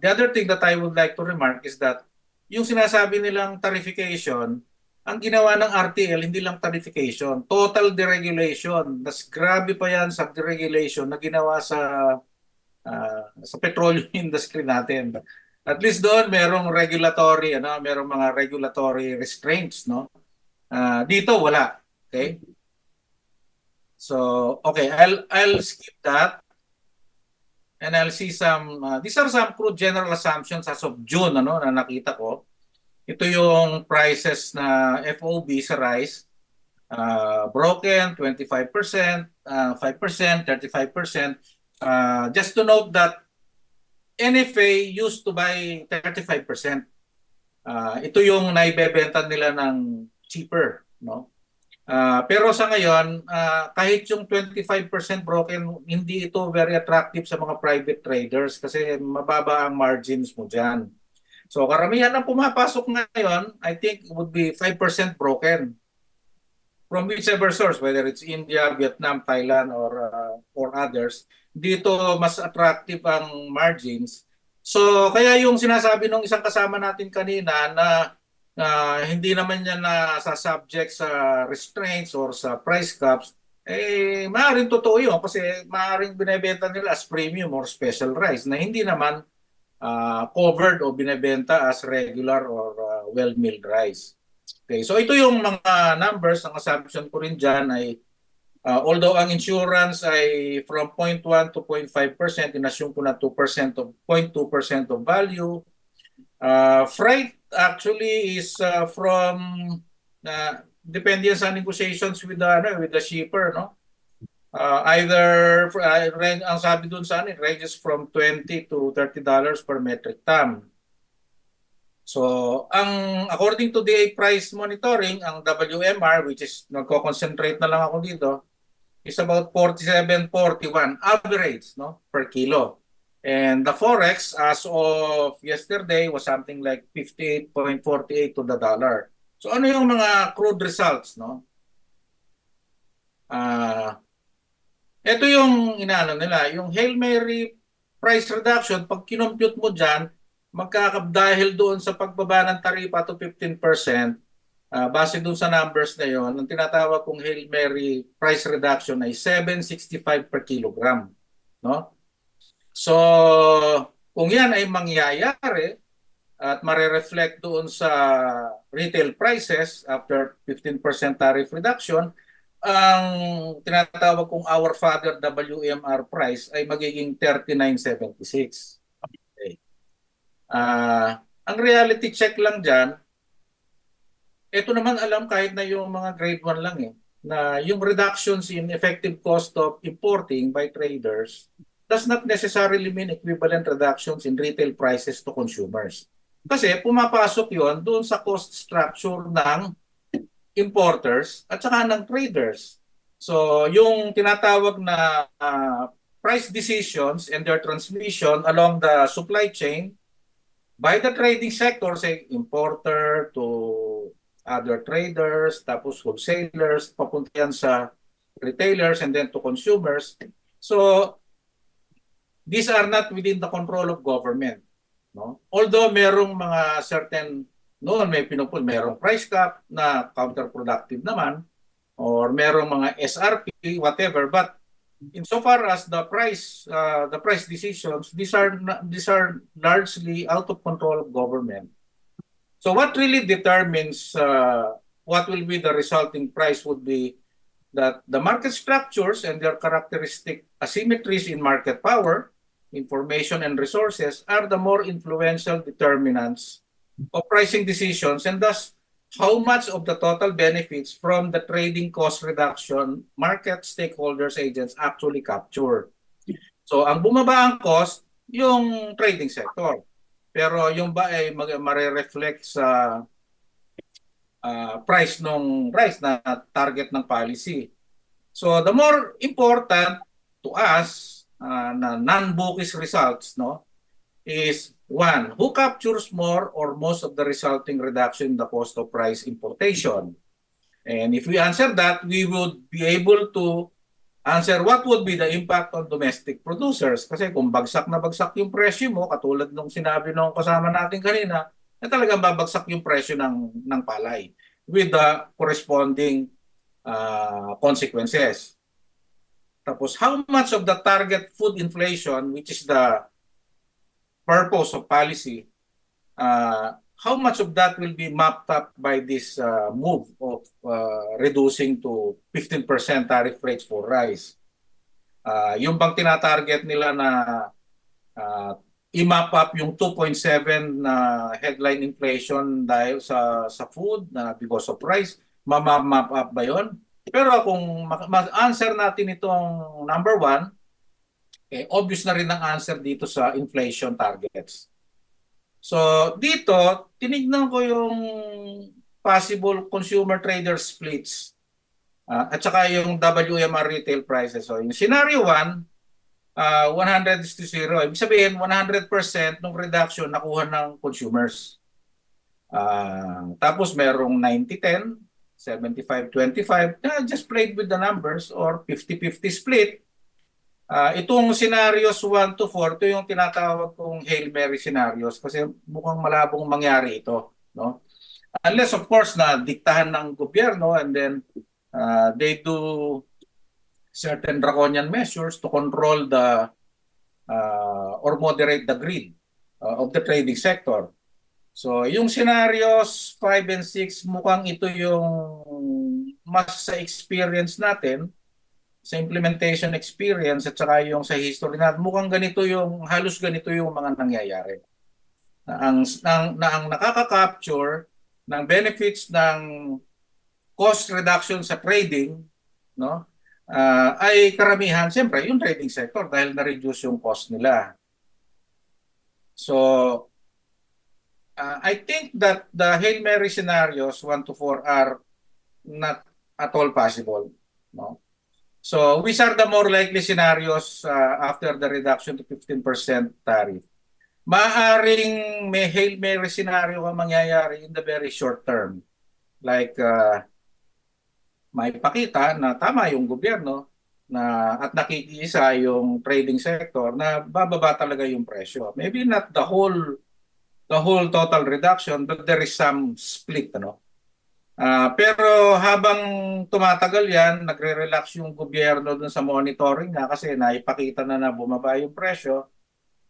The other thing that I would like to remark is that yung sinasabi nilang tarification, ang ginawa ng RTL, hindi lang tarification, total deregulation. Mas grabe pa yan sa deregulation na ginawa sa petroleum industry natin. At least doon merong regulatory, merong mga regulatory restraints, no? Dito wala. Okay? So, okay, I'll skip that and I'll see some these are some crude general assumptions as of June na nakita ko. Ito yung prices na FOB sa rice. Broken 25%, 5%, 35%. Just to note that NFA used to buy 35%. Ito yung naibebenta nila ng cheaper, no? Pero sa ngayon, kahit yung 25% broken, hindi ito very attractive sa mga private traders kasi mababa ang margins mo dyan. So karamihan ng pumapasok ngayon, I think would be 5% broken from whichever source, whether it's India, Vietnam, Thailand, or others. Dito mas attractive ang margins. So kaya yung sinasabi ng isang kasama natin kanina na hindi naman niya subject sa restraints or sa price caps, maaaring totoo yun kasi maaaring binebenta nila as premium or special rice na hindi naman covered o binebenta as regular or well-milled rice. Okay, so ito yung mga numbers. Ang assumption ko rin dyan ay although ang insurance ay from 0.1 to 0.5%, inassume ko na 2% of 0.2% of value. Freight actually is from depende sa negotiations with the shipper, no? Either ang sabi doon sa ranges from $20 to $30 per metric ton. So, according to DA price monitoring, ang WMR, which is nagko-concentrate na lang ako dito, is about 47.41 average, no, per kilo. And the forex as of yesterday was something like 58.48 to the dollar. So ano yung mga crude results, no? Ito yung inaano nila, yung Hail Mary price reduction, pag kinompute mo dyan, dahil doon sa pagbaba ng taripa to 15%, base doon sa numbers na yon, ang tinatawag kong Hail Mary price reduction ay 7.65 per kilogram. No? So, kung yan ay mangyayari at mare-reflect doon sa retail prices after 15% tariff reduction, ang tinatawag kong our father WMR price ay magiging 39.76. Okay. Ang reality check lang dyan, ito naman alam kahit na yung mga grade 1 lang na yung reductions in effective cost of importing by traders does not necessarily mean equivalent reductions in retail prices to consumers. Kasi pumapasok yon doon sa cost structure ng importers at saka ng traders. So yung tinatawag na price decisions and their transmission along the supply chain by the trading sector, say importer to other traders, tapos wholesalers, papunta yan sa retailers and then to consumers. So these are not within the control of government. No? Although merong mga certain noon may pinupul, merong price cap na counterproductive naman or merong mga SRP whatever, but insofar as the price decisions, these are largely out of control of government. So what really determines what will be the resulting price would be that the market structures and their characteristic asymmetries in market power, information, and resources are the more influential determinants of pricing decisions, and thus how much of the total benefits from the trading cost reduction market stakeholders agents actually capture. So ang bumaba ang cost, yung trading sector. Pero yung ba ay mare-reflect sa price ng rice na target ng policy. So the more important to us na non-bookish results, no, is one, who captures more or most of the resulting reduction in the cost of rice importation? And if we answer that, we would be able to Answer, what would be the impact on domestic producers? Kasi kung bagsak na bagsak yung presyo mo, katulad nung sinabi nung kasama natin kanina, na talagang babagsak yung presyo ng palay with the corresponding consequences. Tapos, how much of the target food inflation, which is the purpose of policy, how much of that will be mapped up by this move of reducing to 15% tariff rates for rice? Yung bang tinatarget nila na uh, i-map up yung 2.7 na headline inflation dahil sa food na because of rice, ma-map up ba yon? Pero kung ma-answer natin itong number one, obvious na rin ang answer dito sa inflation targets. So dito, tinignan ko yung possible consumer trader splits at saka yung WMR retail prices. So yung scenario 1, 100 is to 0. Ibig sabihin, 100% ng reduction nakuha ng consumers. Tapos merong 90-10, 75-25, just played with the numbers or 50-50 split. Itong scenarios 1 to 4, ito yung tinatawag kong Hail Mary scenarios kasi mukhang malabong mangyari ito. No? Unless of course na diktahan ng gobyerno and then they do certain draconian measures to control the or moderate the greed of the trading sector. So yung scenarios 5 and 6 mukhang ito yung mas sa experience natin, sa implementation experience at saka yung sa history natin, mukhang ganito yung, halos ganito yung mga nangyayari. Na ang nakaka-capture ng benefits ng cost reduction sa trading, no, ay karamihan, siyempre, yung trading sector dahil na-reduce yung cost nila. So, I think that the Hail Mary scenarios 1 to 4 are not at all possible. No? So, which are the more likely scenarios after the reduction to 15% tariff? Maaring may Hail Mary scenario ang mangyayari in the very short term. Like, maipakita na tama yung gobyerno na at nakikiisa yung trading sector na bababa talaga yung presyo. Maybe not the whole total reduction, but there is some split, ano. Pero habang tumatagal yan, nagre-relax yung gobyerno dun sa monitoring na kasi naipakita na bumaba yung presyo.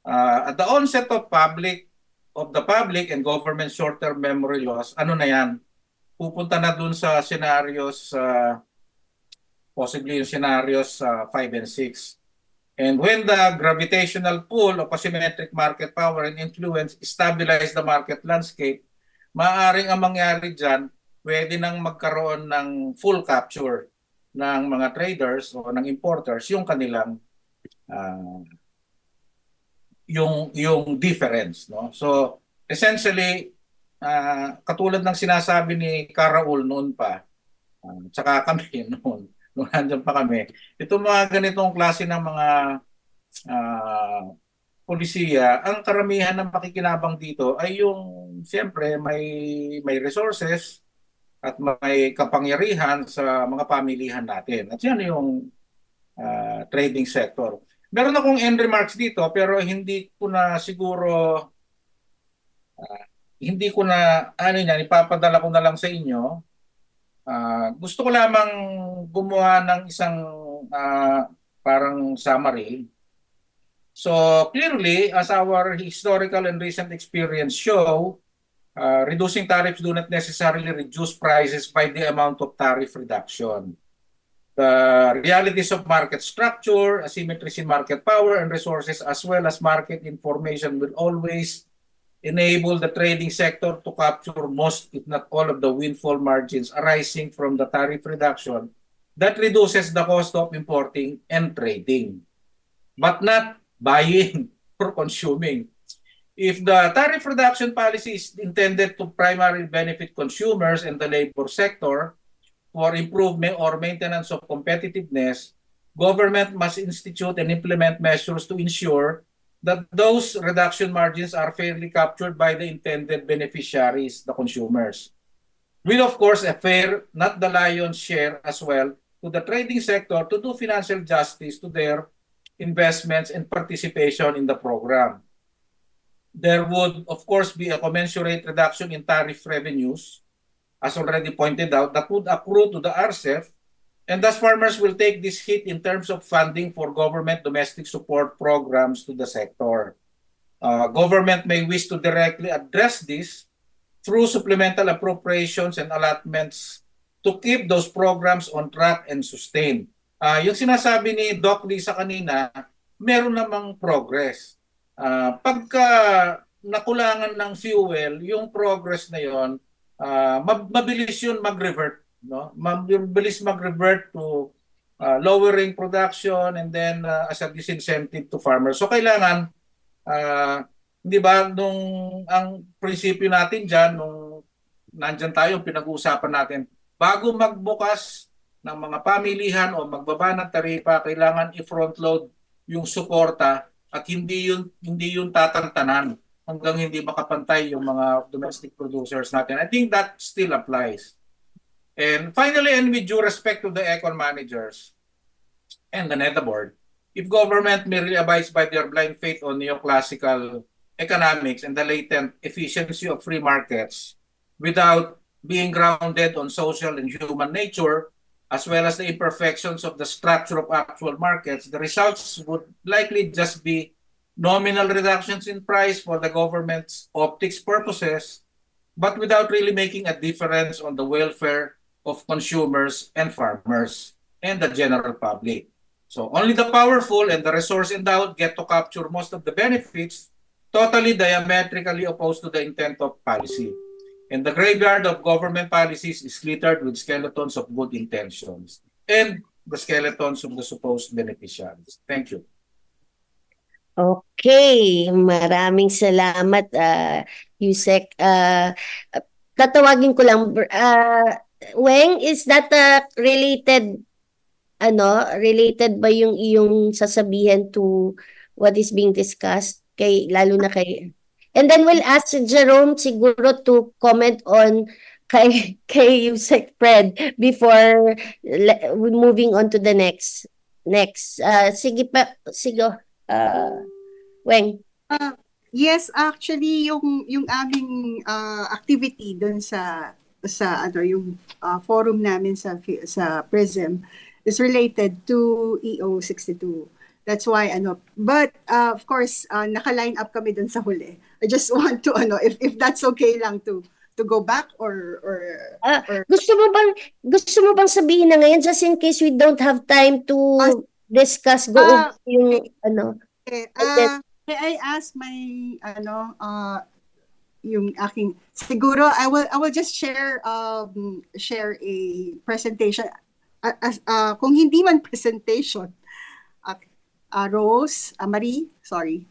At the onset of the public and government short-term memory loss, ano na yan? Pupunta na dun sa scenarios, possibly yung scenarios 5 and 6. And when the gravitational pull of asymmetric market power and influence stabilize the market landscape, maaaring ang mangyari dyan, pwede nang magkaroon ng full capture ng mga traders o ng importers yung kanilang yung difference, no? So essentially katulad ng sinasabi ni Karaul noon pa, tsaka kami noon nandiyan pa kami, itong mga ganitong klase ng mga polisiya, ang karamihan ng makikinabang dito ay yung siyempre may resources at may kapangyarihan sa mga pamilihan natin. At yan yung trading sector. Meron akong end remarks dito pero hindi ko na siguro ipapadala ko na lang sa inyo. Gusto ko lamang gumawa ng isang parang summary. So clearly, as our historical and recent experience show, reducing tariffs do not necessarily reduce prices by the amount of tariff reduction. The realities of market structure, asymmetries in market power and resources, as well as market information will always enable the trading sector to capture most, if not all, of the windfall margins arising from the tariff reduction that reduces the cost of importing and trading, but not buying or consuming. If the tariff reduction policy is intended to primarily benefit consumers and the labor sector for improvement or maintenance of competitiveness, government must institute and implement measures to ensure that those reduction margins are fairly captured by the intended beneficiaries, the consumers. With, of course, a fair, not the lion's share as well, to the trading sector to do financial justice to their investments and participation in the program. There would, of course, be a commensurate reduction in tariff revenues, as already pointed out, that would accrue to the RCEP, and thus farmers will take this hit in terms of funding for government domestic support programs to the sector. Government may wish to directly address this through supplemental appropriations and allotments to keep those programs on track and sustain. Yung sinasabi ni Doc Lisa kanina, meron namang progress. Pagka nakulangan ng fuel, yung progress na yon, mabilis yun mag-revert. No? Mabilis mag-revert to lowering production and then as a disincentive to farmers. So kailangan, di ba, nung ang prinsipyo natin dyan, nung nandyan tayo, pinag-uusapan natin, bago magbukas ng mga pamilihan o magbaba ng taripa, kailangan i-front load yung suporta at hindi yun tatantanan hanggang hindi makapantay yung mga domestic producers natin. I think that still applies. And finally, and with due respect to the econ managers and the NEDA board, if government merely abides by their blind faith on neoclassical economics and the latent efficiency of free markets without being grounded on social and human nature, as well as the imperfections of the structure of actual markets, the results would likely just be nominal reductions in price for the government's optics purposes, but without really making a difference on the welfare of consumers and farmers and the general public. So only the powerful and the resource-endowed get to capture most of the benefits, totally diametrically opposed to the intent of policy. And the graveyard of government policies is littered with skeletons of good intentions and the skeletons of the supposed beneficiaries. Thank you. Okay, maraming salamat, Yusek. Tatawagin ko lang, Weng, is that related, related ba yung iyong sasabihin to what is being discussed? Lalo na kay... And then we'll ask Jerome siguro to comment on kay Yusek Fred before moving on to the next. Sige pa, Weng. Yes, actually yung aming activity doon sa yung forum namin sa PRISM is related to EO 62. That's why but of course naka-line up kami doon sa huli. I just want to if that's okay lang to go back or gusto mo bang sabihin na ngayon just in case we don't have time to discuss yung may I ask my yung aking siguro I will just share a presentation kung hindi man presentation Rose, Marie, sorry.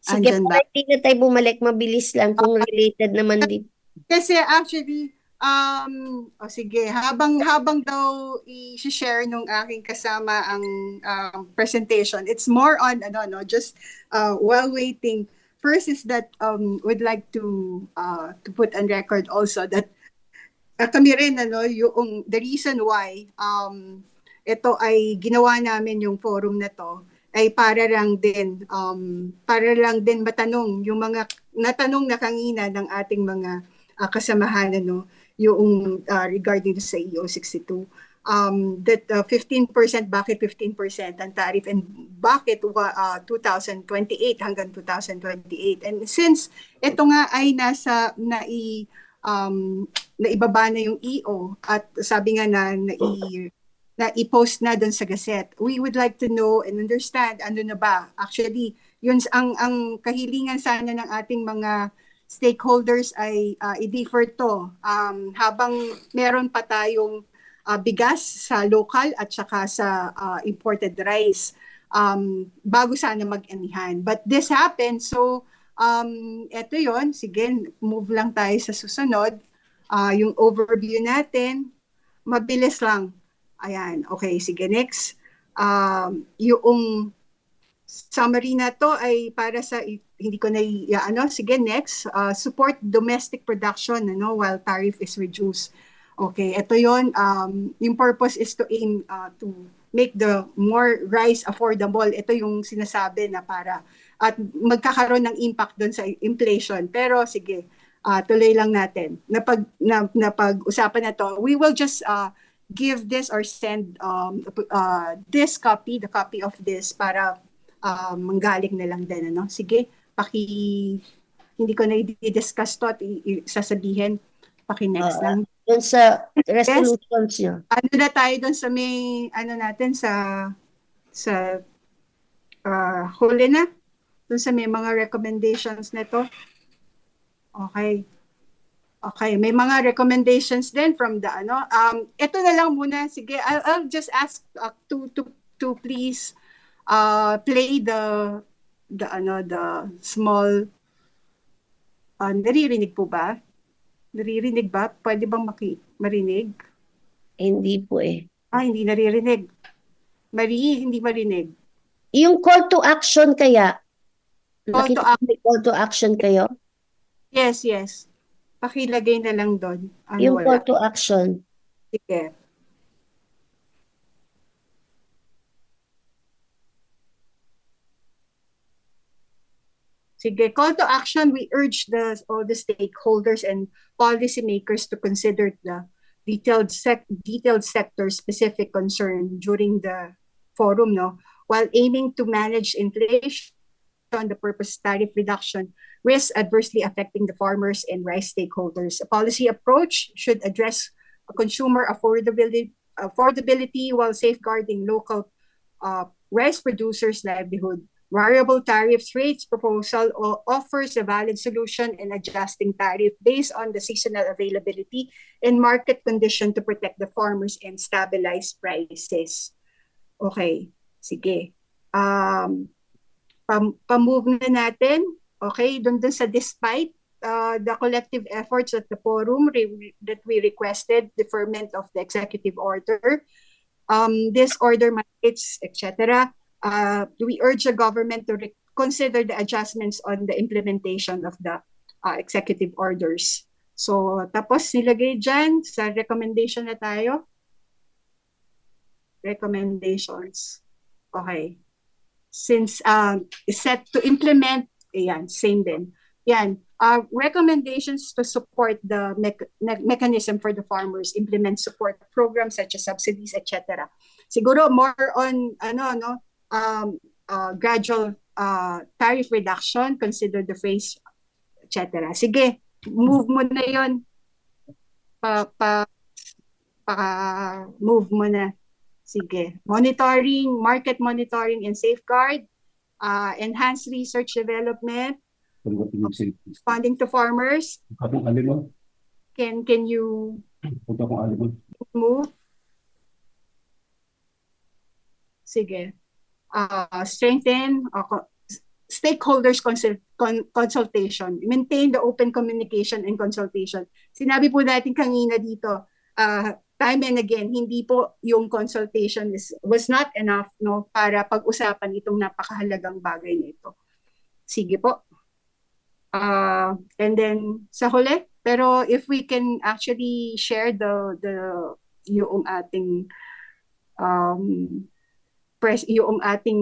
Sige, hindi na tayo bumalik, mabilis lang kung related naman din. Kasi actually, sige, habang daw i-share nung aking kasama ang presentation, it's more on, just while waiting, first is that we'd like to put on record also that kami rin, yung the reason why ito ay ginawa namin yung forum na to ay para lang din matanong yung mga natanong na kanina ng ating mga kasamahan yung regarding sa EO 62 that 15%, bakit 15% ang tariff and bakit 2028 hanggang 2028. And since ito nga ay naibaba na yung EO at sabi nga na i-post na doon sa Gazette. We would like to know and understand ano na ba. Actually, yun ang kahilingan sana ng ating mga stakeholders ay i-defer to habang meron pa tayong bigas sa local at saka sa imported rice bago sana mag-anihan. But this happened, so eto yon. Sige, move lang tayo sa susunod. Yung overview natin, mabilis lang. Ayan, okay, sige, next. Yung summary na to ay para sa, hindi ko na, sige, next. Support domestic production while tariff is reduced. Okay, ito yon. Yung purpose is to aim to make the more rice affordable. Ito yung sinasabi na para at magkakaroon ng impact doon sa inflation. Pero sige, tuloy lang natin. Napag-usapan na to. We will just give this or send this copy, the copy of this para manggaling na lang din. Ano? Sige, hindi ko na i-discuss to at sasabihin. Paki-next lang. Dun sa Yes, resolutions nyo. ano na tayo doon sa may, ano natin, sa huli na, doon sa may mga recommendations nito. Okay. Okay, may mga recommendations din from the ano. Ito na lang muna. Sige, I'll just ask to please play the small naririnig po ba? Naririnig ba? Pwede bang marinig? Hindi po eh. Hindi naririnig. Hindi marinig. Yung call to action kaya, Call to nakita may call to action kayo? Yes, yes. Pakilagay na lang doon. Yung Wala. call to action. Sige. Sige, call to action. We urge all the stakeholders and policymakers to consider the detailed sector-specific concern during the forum, no? While aiming to manage inflation, the purpose tariff reduction risks adversely affecting the farmers and rice stakeholders. A policy approach should address consumer affordability while safeguarding local rice producers' livelihood. Variable tariffs rates proposal offers a valid solution in adjusting tariff based on the seasonal availability and market condition to protect the farmers and stabilize prices. Okay, sige. Pa-move na natin. Okay, doon sa despite the collective efforts at the forum that we requested deferment of the executive order, this order mandates, etc. We urge the government to consider the adjustments on the implementation of the executive orders. So, tapos nilagay dyan sa recommendation na tayo. Recommendations. Okay. Since set to implement, ayan, same din. Yan, recommendations to support the mechanism for the farmers, implement support programs such as subsidies, etc. Siguro more on gradual tariff reduction, consider the phase, etc. Sige, move mo na yon. Move mo na. Sige. Market monitoring and safeguard, enhanced research development, funding to farmers. Can you move? Sige. Strengthen stakeholders consultation. Maintain the open communication and consultation. Sinabi po natin kanina dito, time and again, hindi po yung consultation was not enough, no, para pag-usapan itong napakahalagang bagay na ito. Sige po. And then sa huli, pero if we can actually share yung ating yung ating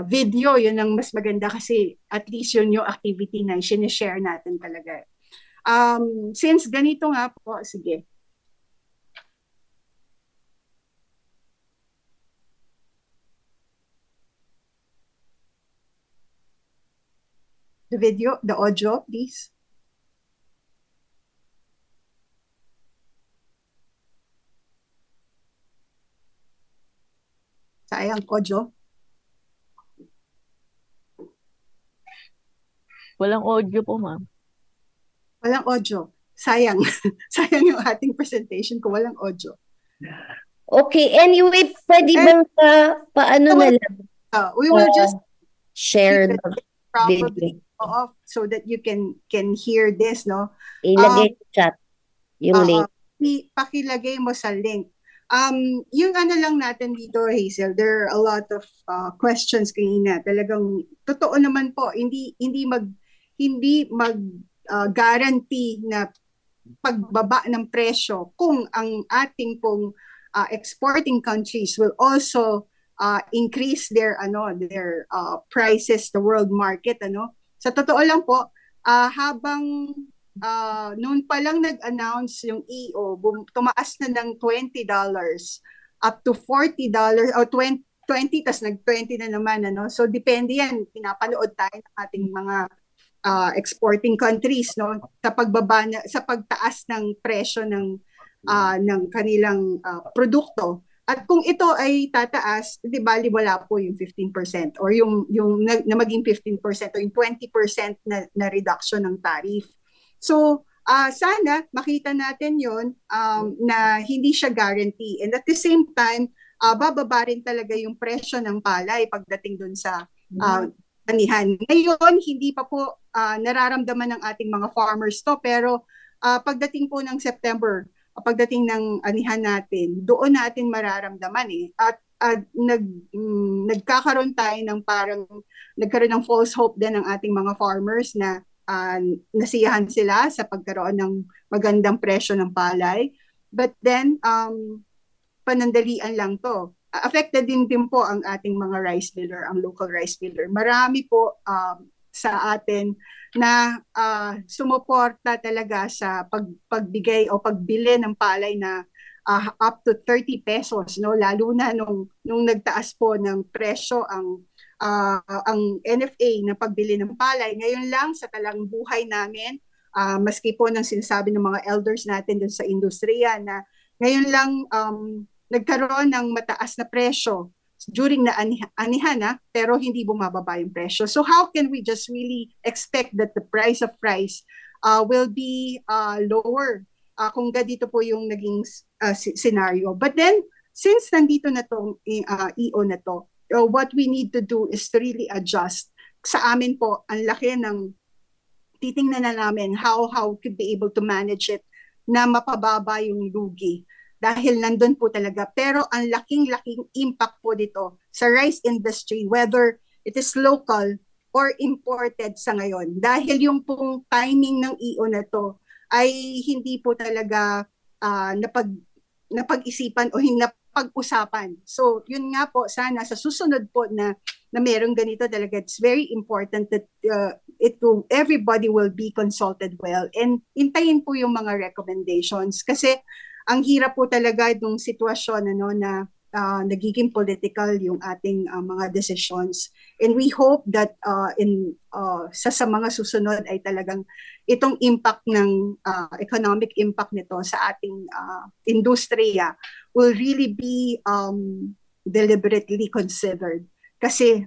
video, yun ang mas maganda kasi at least yun yung activity na sinishare natin talaga. Since ganito nga po, sige. The video, the audio, please. Sayang, audio. Walang audio po, ma'am. Walang audio. Sayang. Sayang yung ating presentation kung walang audio. Okay, anyway, pwede bang paano na lang We will just share the probably video. off so that you can hear this, no? Ilagay sa chat yung link. Pakilagay mo sa link. Yung ano lang natin dito, Hazel, there are a lot of questions kanina. Talagang totoo naman po, hindi mag guarantee na pagbaba ng presyo kung ang ating pong exporting countries will also increase their prices the world market sa totoo lang po habang noon pa lang nag-announce yung tumaas na ng $20 up to $40 o 20 tas nag-20 na naman so depende yan pinapanood tayo ng ating mga exporting countries sa pagtaas ng presyo ng kanilang produkto. At kung ito ay tataas, di bali wala po yung 15% or yung na maging 15% o yung 20% na reduction ng tariff. So, sana makita natin yon na hindi siya guarantee. And at the same time, bababa rin talaga yung presyo ng palay pagdating dun sa anihan. Ngayon, hindi pa po nararamdaman ng ating mga farmers to, pero pagdating po ng September, pagdating ng anihan natin, doon natin mararamdaman At nagkakaroon tayo ng nagkaroon ng false hope din ng ating mga farmers na nasiyahan sila sa pagkaroon ng magandang presyo ng palay. But then, panandalian lang to. Affected din po ang ating mga rice miller, ang local rice miller. Marami po sa atin na sumuporta talaga sa pagbigay o pagbili ng palay na up to 30 pesos lalo na nung nagtaas po ng presyo ang NFA na pagbili ng palay. Ngayon lang sa talang buhay namin maski po ng sinasabi ng mga elders natin dun sa industriya na ngayon lang nagkaroon ng mataas na presyo during na anihan pero hindi bumababa yung presyo. So how can we just really expect that the price of rice will be lower kung ganito po yung naging scenario. But then, since nandito na tong EO na to, what we need to do is to really adjust. Sa amin po, ang laki ng titingnan na namin how could be able to manage it na mapababa yung lugi. Dahil nandun po talaga. Pero ang laking-laking impact po dito sa rice industry, whether it is local or imported sa ngayon. Dahil yung pong timing ng EO na to ay hindi po talaga napag-isipan o napag-usapan. So yun nga po, sana sa susunod po na merong ganito talaga, it's very important that everybody will be consulted well and intayin po yung mga recommendations. Kasi ang hirap po talaga itong sitwasyon na nagiging political yung ating mga decisions. And we hope that sa mga susunod ay talagang itong impact ng economic impact nito sa ating industriya will really be deliberately considered. Kasi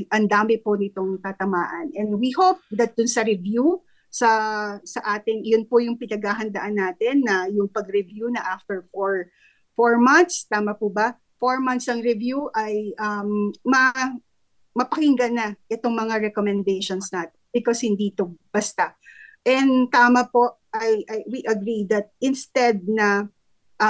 ang dami po nitong tatamaan. And we hope that dun sa review, sa ating, yun po yung pinaghahandaan natin na yung pag-review na after 4 months, tama po ba? 4 months ang review ay mapakinggan na itong mga recommendations natin because hindi to basta. And tama po, we agree that instead na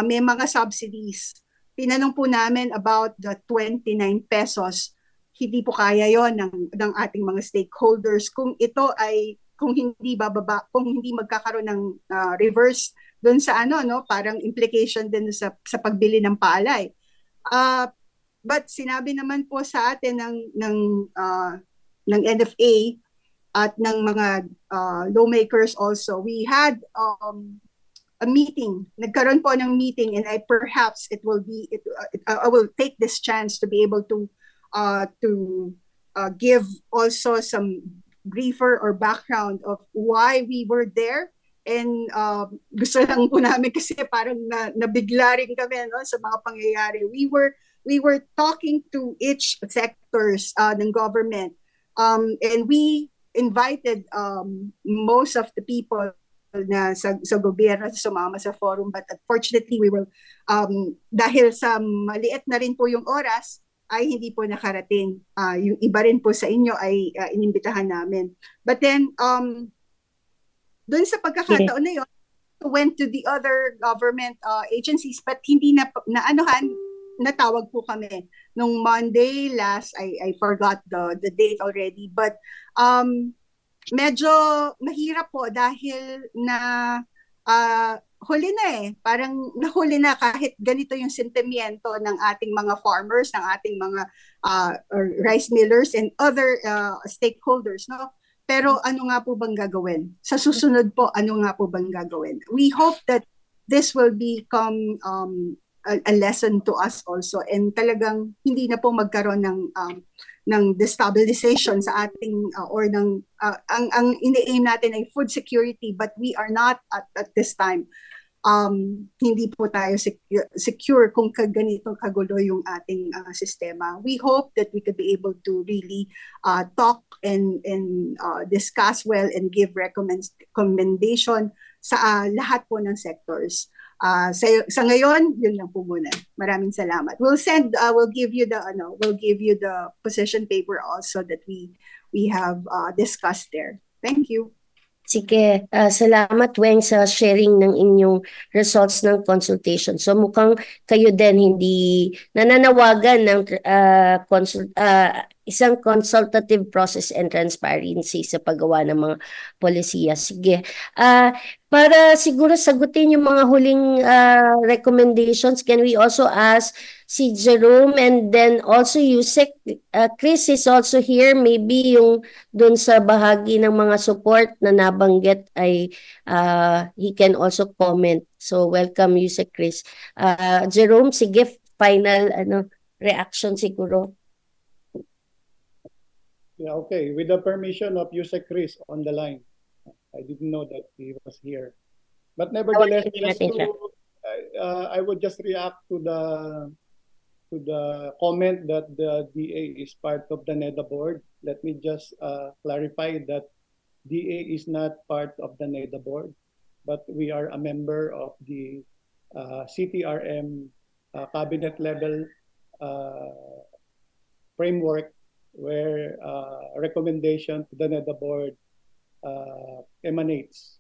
may mga subsidies, tinanong po namin about the 29 pesos, hindi po kaya yon ng ating mga stakeholders kung ito ay kung hindi bababa, kung hindi magkakaroon ng reverse doon sa parang implication din sa pagbili ng palay. But sinabi naman po sa atin ng NFA at ng mga lawmakers also. We had a meeting. Nagkaroon po ng meeting and I will take this chance to be able to give also some briefer or background of why we were there. And gusto lang po namin kasi parang nabigla rin kami sa mga pangyayari. We were talking to each sectors ng government and we invited most of the people na sa gobyerno sumama sa forum, but unfortunately we will dahil sa maliit na rin po yung oras ay hindi po nakarating. Yung iba rin po sa inyo ay inimbitahan namin. But then, doon sa pagkakataon na yun, went to the other government agencies but hindi natawag po kami. Nung Monday last, I forgot the date already, but medyo mahirap po dahil na huli na eh. Parang nahuli na kahit ganito yung sentimiento ng ating mga farmers, ng ating mga rice millers and other stakeholders, no? Pero ano nga po bang gagawin? Sa susunod po, ano nga po bang gagawin? We hope that this will become a lesson to us also, and talagang hindi na po magkaroon ng destabilization sa ating or ng ang ini-aim natin ay food security, but we are not at this time. Hindi po tayo secure kung ganito kagulo yung ating sistema. We hope that we could be able to really talk and discuss well and give recommendation sa lahat po ng sectors. Sa ngayon, yun lang po muna. Maraming salamat. We'll give you the position paper also that we have discussed there. Thank you. Sige, salamat Weng sa sharing ng inyong results ng consultation. So mukhang kayo din hindi nananawagan ng isang consultative process and transparency sa paggawa ng mga polisiya. Sige. Para siguro sagutin yung mga huling recommendations, can we also ask si Jerome and then also Yusek? Chris is also here. Maybe yung doon sa bahagi ng mga support na nabanggit ay he can also comment. So welcome Yusek, Chris. Jerome, sige, final reaction siguro. Yeah, okay. With the permission of Yusek Chris on the line. I didn't know that he was here. But nevertheless, I would just react to the comment that the DA is part of the NEDA board. Let me just clarify that DA is not part of the NEDA board, but we are a member of the CTRM cabinet level framework where recommendation to the NEDA board emanates.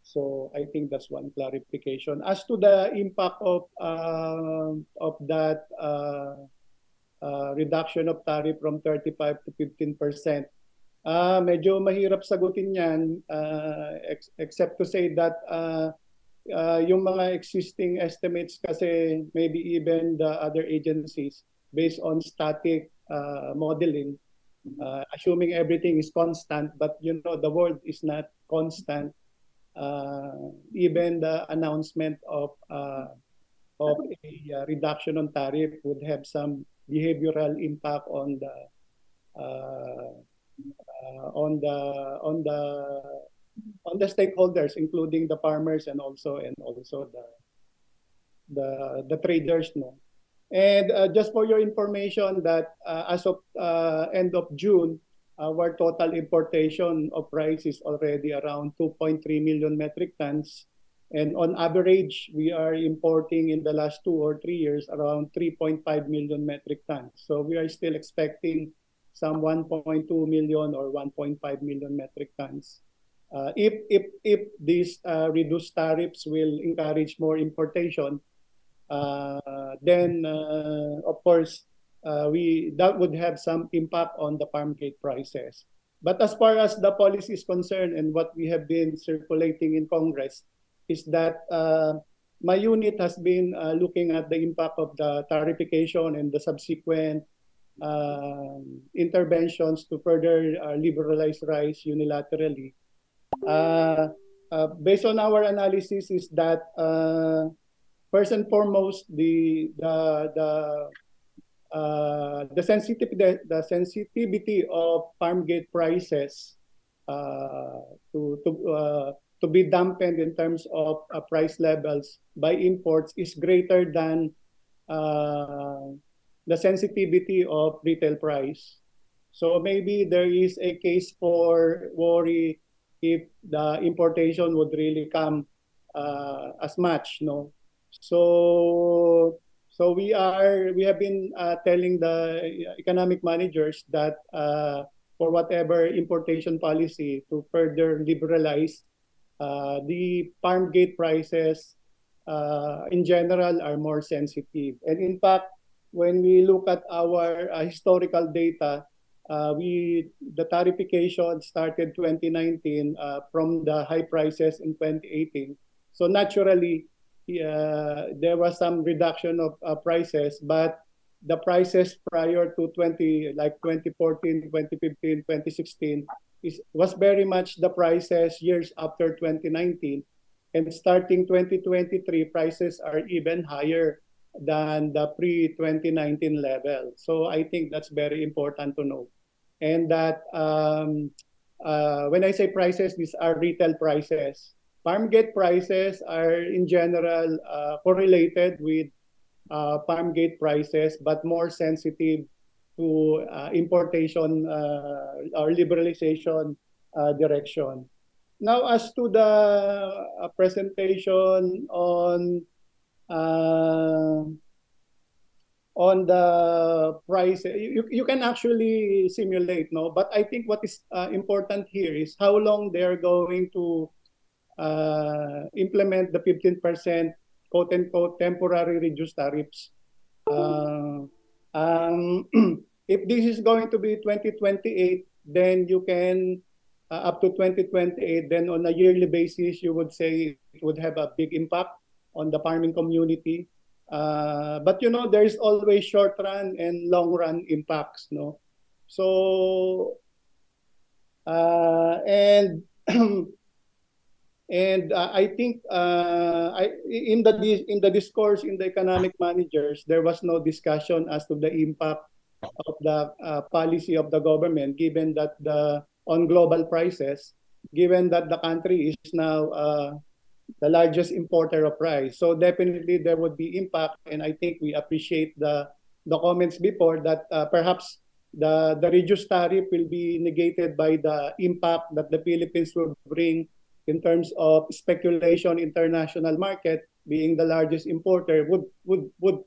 So I think that's one clarification. As to the impact of that reduction of tariff from 35 to 15%, medyo mahirap sagutin yan, except to say that yung mga existing estimates kasi maybe even the other agencies based on static modeling, assuming everything is constant, but the world is not constant. Even the announcement of a reduction on tariff would have some behavioral impact on the stakeholders, including the farmers and also the traders, no. And just for your information, that as of end of June, our total importation of rice is already around 2.3 million metric tons. And on average, we are importing in the last 2 or 3 years around 3.5 million metric tons. So we are still expecting some 1.2 million or 1.5 million metric tons. If these reduced tariffs will encourage more importation, then of course that would have some impact on the farm gate prices. But as far as the policy is concerned, and what we have been circulating in Congress, is that my unit has been looking at the impact of the tariffification and the subsequent interventions to further liberalize rice unilaterally. Based on our analysis, is that first and foremost, the sensitivity of farm gate prices to be dampened in terms of price levels by imports is greater than the sensitivity of retail price. So maybe there is a case for worry if the importation would really come as much, no. So we have been telling the economic managers that for whatever importation policy to further liberalize, the farm gate prices in general are more sensitive. And in fact, when we look at our historical data, the tariffification started 2019 from the high prices in 2018. So naturally, there was some reduction of prices, but the prices prior to 2014, 2015, 2016 was very much the prices years after 2019. And starting 2023, prices are even higher than the pre-2019 level. So I think that's very important to know. And that when I say prices, these are retail prices. Farm gate prices are in general correlated with farm gate prices, but more sensitive to importation or liberalization direction. Now, as to the presentation uh, on the price, you can actually simulate, no? But I think what is important here is how long they are going to implement the 15% quote-unquote temporary reduced tariffs. If this is going to be 2028, then you can up to 2028, then on a yearly basis, you would say it would have a big impact on the farming community. But you know, there's always short run and long run impacts, no? So and and I think in the discourse in the economic managers, there was no discussion as to the impact of the policy of the government, given that on global prices, given that the country is now the largest importer of rice. So definitely there would be impact, and I think we appreciate the comments before that perhaps the reduced tariff will be negated by the impact that the Philippines will bring in terms of speculation international market, being the largest importer, would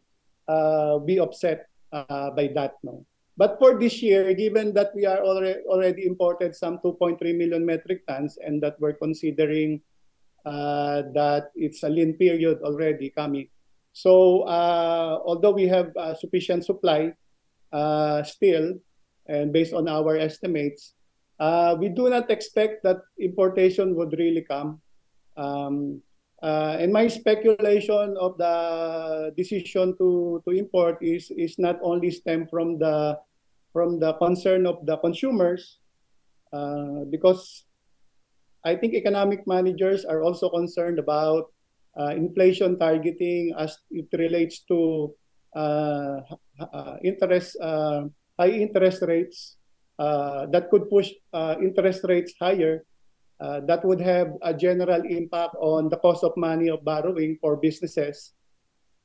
be upset by that, no? But for this year, given that we are already imported some 2.3 million metric tons, and that we're considering that it's a lean period already coming. So although we have sufficient supply still, and based on our estimates, we do not expect that importation would really come. And my speculation of the decision to import is not only stem from the concern of the consumers, because I think economic managers are also concerned about inflation targeting as it relates to high interest rates that could push interest rates higher. That would have a general impact on the cost of money of borrowing for businesses.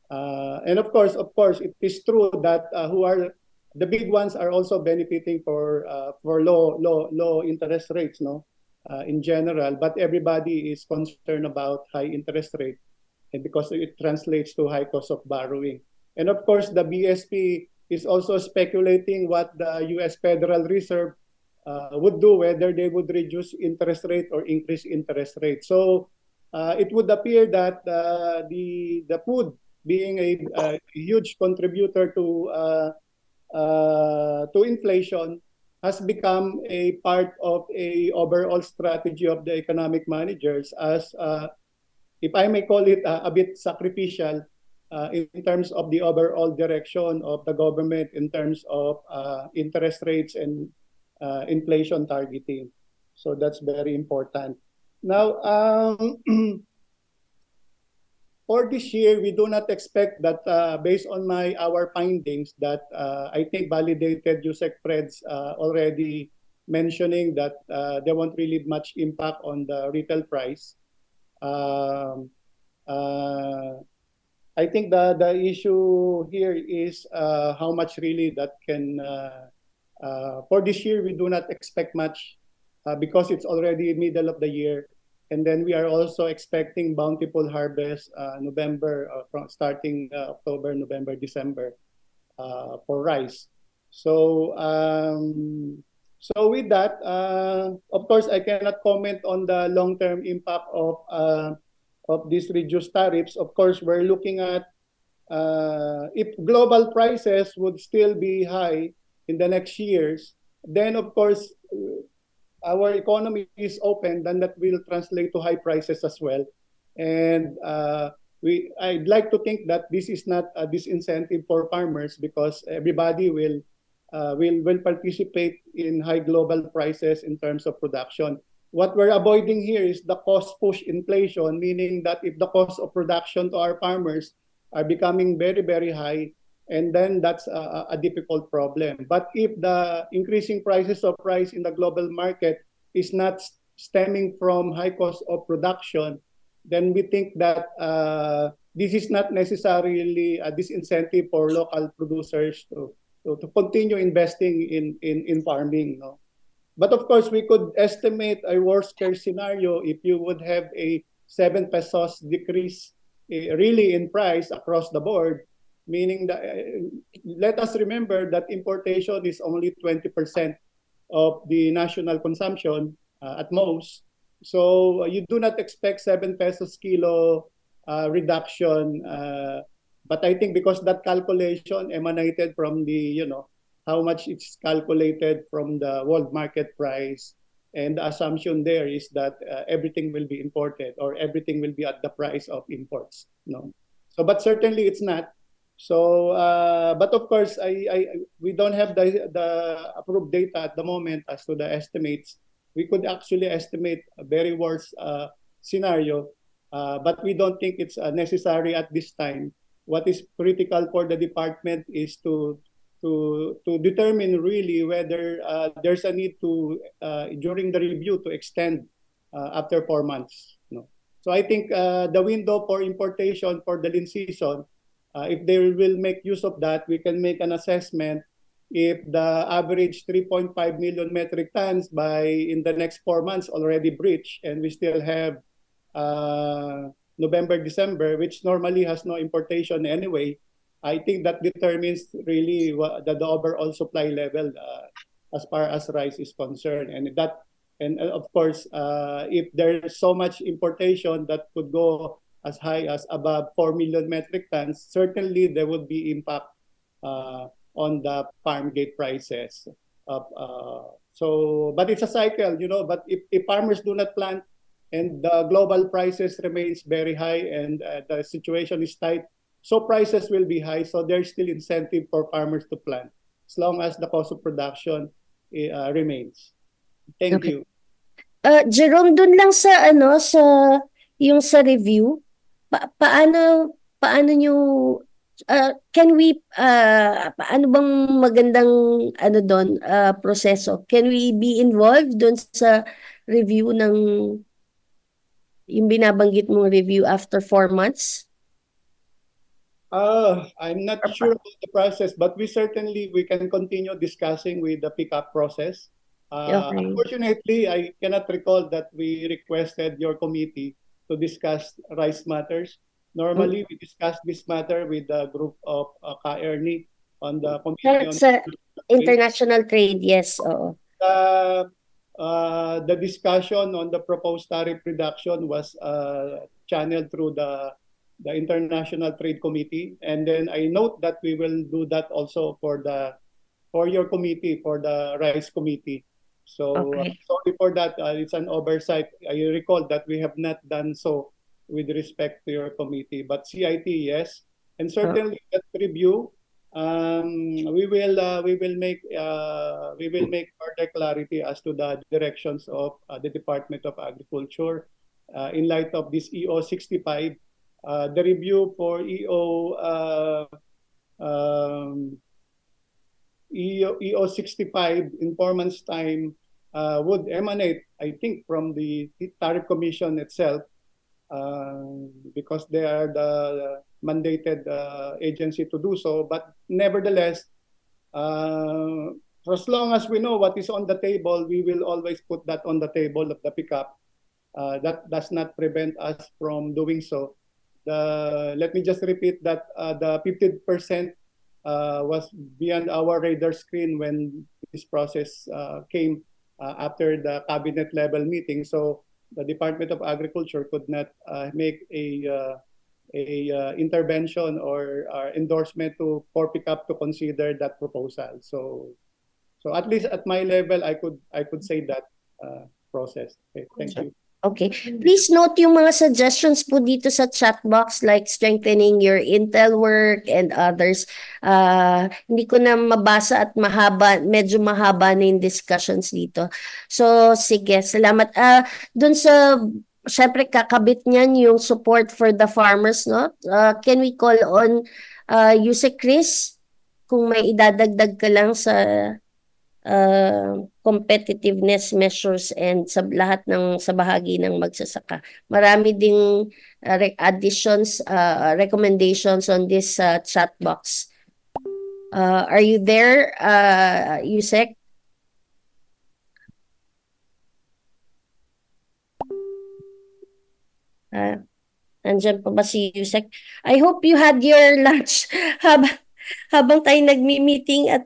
And of course, it is true that who are the big ones are also benefiting for low interest rates, no, in general. But everybody is concerned about high interest rate, and because it translates to high cost of borrowing. And of course, the BSP is also speculating what the U.S. Federal Reserve would do, whether they would reduce interest rate or increase interest rate. So it would appear that the food, being a huge contributor to inflation, has become a part of a overall strategy of the economic managers, as if I may call it a bit sacrificial in terms of the overall direction of the government in terms of interest rates and inflation targeting. So that's very important. Now, for this year, we do not expect that, based on our findings, that I think validated USEC Preds already mentioning that there won't really much impact on the retail price. I think the issue here is how much really that can. For this year, we do not expect much because it's already middle of the year. And then we are also expecting bountiful harvest November, starting October, November, December for rice. So with that, of course, I cannot comment on the long-term impact of these reduced tariffs. Of course, we're looking at if global prices would still be high in the next years, then of course our economy is open, then that will translate to high prices as well. And I'd like to think that this is not a disincentive for farmers because everybody will participate in high global prices in terms of production. What we're avoiding here is the cost push inflation, meaning that if the cost of production to our farmers are becoming very, very high, and then that's a difficult problem. But if the increasing prices of rice in the global market is not stemming from high cost of production, then we think that this is not necessarily a disincentive for local producers to continue investing in farming. No? But of course, we could estimate a worst case scenario if you would have a 7 pesos decrease really in price across the board, meaning that let us remember that importation is only 20% of the national consumption at most. So you do not expect 7 pesos kilo reduction. But I think because that calculation emanated from the, how much it's calculated from the world market price. And the assumption there is that everything will be imported or everything will be at the price of imports. No. So, but certainly it's not. So, but of course, we don't have the approved data at the moment as to the estimates. We could actually estimate a very worst scenario, but we don't think it's necessary at this time. What is critical for the department is to determine really whether there's a need to during the review to extend after 4 months. No. So I think the window for importation for the lean season, if they will make use of that, we can make an assessment if the average 3.5 million metric tons in the next 4 months already breached, and we still have November, December, which normally has no importation anyway. I think that determines really the overall supply level as far as rice is concerned, and of course, if there's so much importation that could go as high as above 4 million metric tons, certainly there would be impact on the farm gate prices. But it's a cycle, but if farmers do not plant and the global prices remains very high and the situation is tight, so prices will be high. So there's still incentive for farmers to plant as long as the cost of production remains. Thank Okay. you. Jerome, dun lang sa yung sa review, paano nyo paano bang magandang doon proseso? Can we be involved doon sa review ng yung binabanggit mong review after 4 months? I'm not sure about the process, but we can continue discussing with the pickup process. Okay. Unfortunately, I cannot recall that we requested your committee to discuss rice matters. Normally, we discuss this matter with the group of Ka-Ernie on the committee on Sa international trade, yes. Oo. the discussion on the proposed tariff reduction was channeled through the International Trade Committee, and then I note that we will do that also for your committee, for the Rice Committee. So Okay. sorry for that. It's an oversight. I recall that we have not done so with respect to your committee, but CIT, yes, and certainly that review. We will make further clarity as to the directions of the Department of Agriculture in light of this EO 65. The review for EO 65 in 4 months' time would emanate, I think, from the Tariff Commission itself, because they are the mandated agency to do so. But nevertheless, for as long as we know what is on the table, we will always put that on the table of the pickup. That does not prevent us from doing so. Let me just repeat that the 50% was beyond our radar screen when this process came after the cabinet level meeting. So the Department of Agriculture could not make a intervention or endorsement for pickup to consider that proposal. So at least at my level, I could say that process. Okay, thank you. Okay. Please note yung mga suggestions po dito sa chat box like strengthening your Intel work and others. Hindi ko na mabasa at medyo mahaba na yung discussions dito. So, sige, salamat. Dun sa, syempre kakabit niyan yung support for the farmers, no? Can we call on Yusek Chris? Kung may idadagdag ka lang sa competitiveness measures and sa lahat ng sa bahagi ng magsasaka. Marami ding additions, recommendations on this chat box. Are you there, Yusek? Nandyan pa ba si Yusek? I hope you had your lunch habang tayo nagmi-meeting at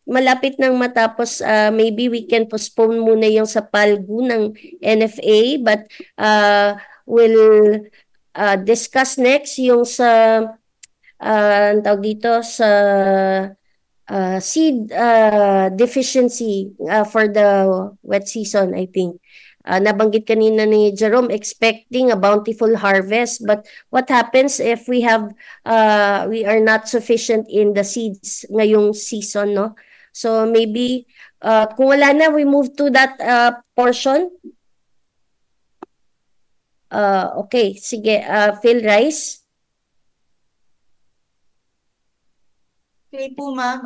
malapit nang matapos. Maybe we can postpone muna yung sa Palgu ng NFA, but we'll discuss next yung sa ang tawag dito sa seed deficiency for the wet season, I think. Nabanggit kanina ni Jerome, expecting a bountiful harvest. But what happens if we are not sufficient in the seeds ngayong season, no? So maybe, kung wala na, we move to that portion. Okay, sige. Phil Rice. Okay po, ma'am.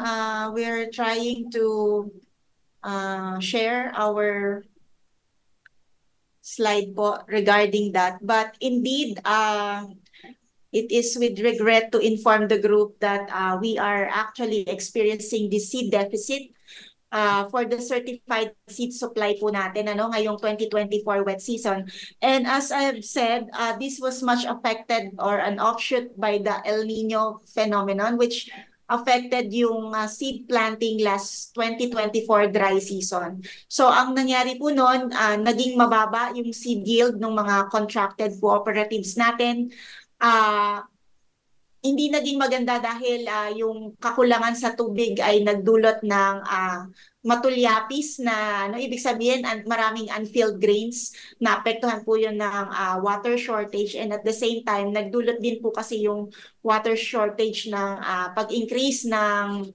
We're trying to share our slide po regarding that. But indeed, it is with regret to inform the group that we are actually experiencing the seed deficit for the certified seed supply po natin ngayong 2024 wet season. And as I have said, this was much affected or an offshoot by the El Nino phenomenon, which affected yung seed planting last 2024 dry season. So ang nangyari po noon, naging mababa yung seed yield ng mga contracted cooperatives natin. Hindi naging maganda dahil yung kakulangan sa tubig ay nagdulot ng matulyapis na ibig sabihin maraming unfilled grains, naapektuhan po yun ng water shortage, and at the same time nagdulot din po kasi yung water shortage ng pag-increase ng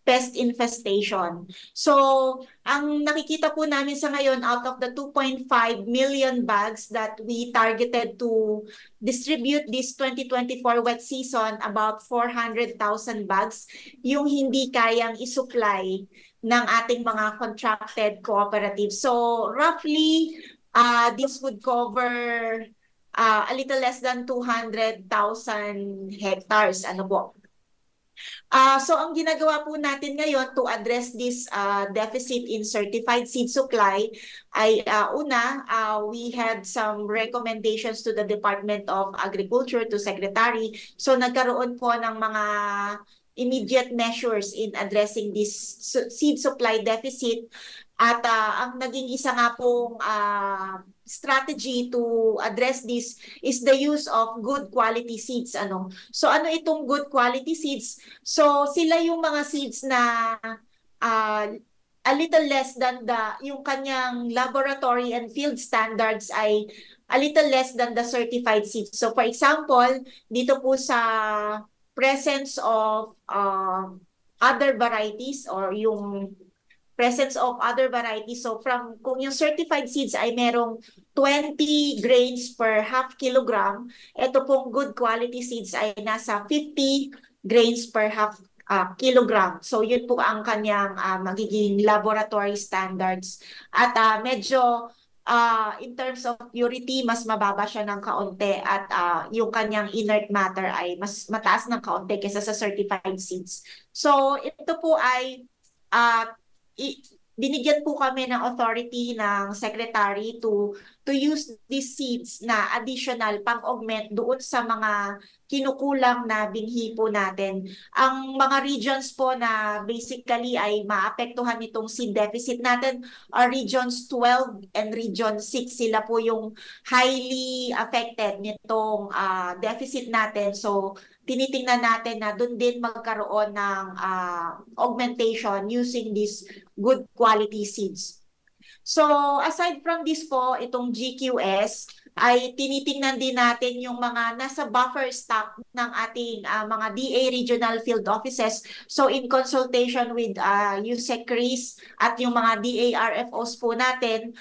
pest infestation. So, ang nakikita po namin sa ngayon, out of the 2.5 million bags that we targeted to distribute this 2024 wet season, about 400,000 bags yung hindi kayang isupply ng ating mga contracted cooperatives. So, roughly, this would cover a little less than 200,000 hectares. So ang ginagawa po natin ngayon to address this deficit in certified seed supply ay we had some recommendations to the Department of Agriculture, to Secretary. So nagkaroon po ng mga immediate measures in addressing this seed supply deficit. At ang naging isa nga pong strategy to address this is the use of good quality seeds. So ano itong good quality seeds? So sila yung mga seeds na a little less than yung kanyang laboratory and field standards ay a little less than the certified seeds. So for example, dito po sa presence of other varieties or yung presence of other varieties. So kung yung certified seeds ay merong 20 grains per half kilogram, ito pong good quality seeds ay nasa 50 grains per half kilogram. So yun po ang kanyang magiging laboratory standards. At medyo in terms of purity, mas mababa siya ng kaunti, at yung kanyang inert matter ay mas mataas ng kaunti kaysa sa certified seeds. So ito po ay binigyan po kami ng authority ng secretary to use these seeds na additional pang-augment doon sa mga kinukulang na binhi po natin. Ang mga regions po na basically ay maapektuhan nitong seed deficit natin are regions 12 and region 6. Sila po yung highly affected nitong deficit natin. So tinitingnan natin na doon din magkaroon ng augmentation using these good quality seeds. So aside from this po, itong GQS ay tinitingnan din natin yung mga nasa buffer stock ng ating mga DA regional field offices. So in consultation with USEC Chris at yung mga DA RFOs po natin,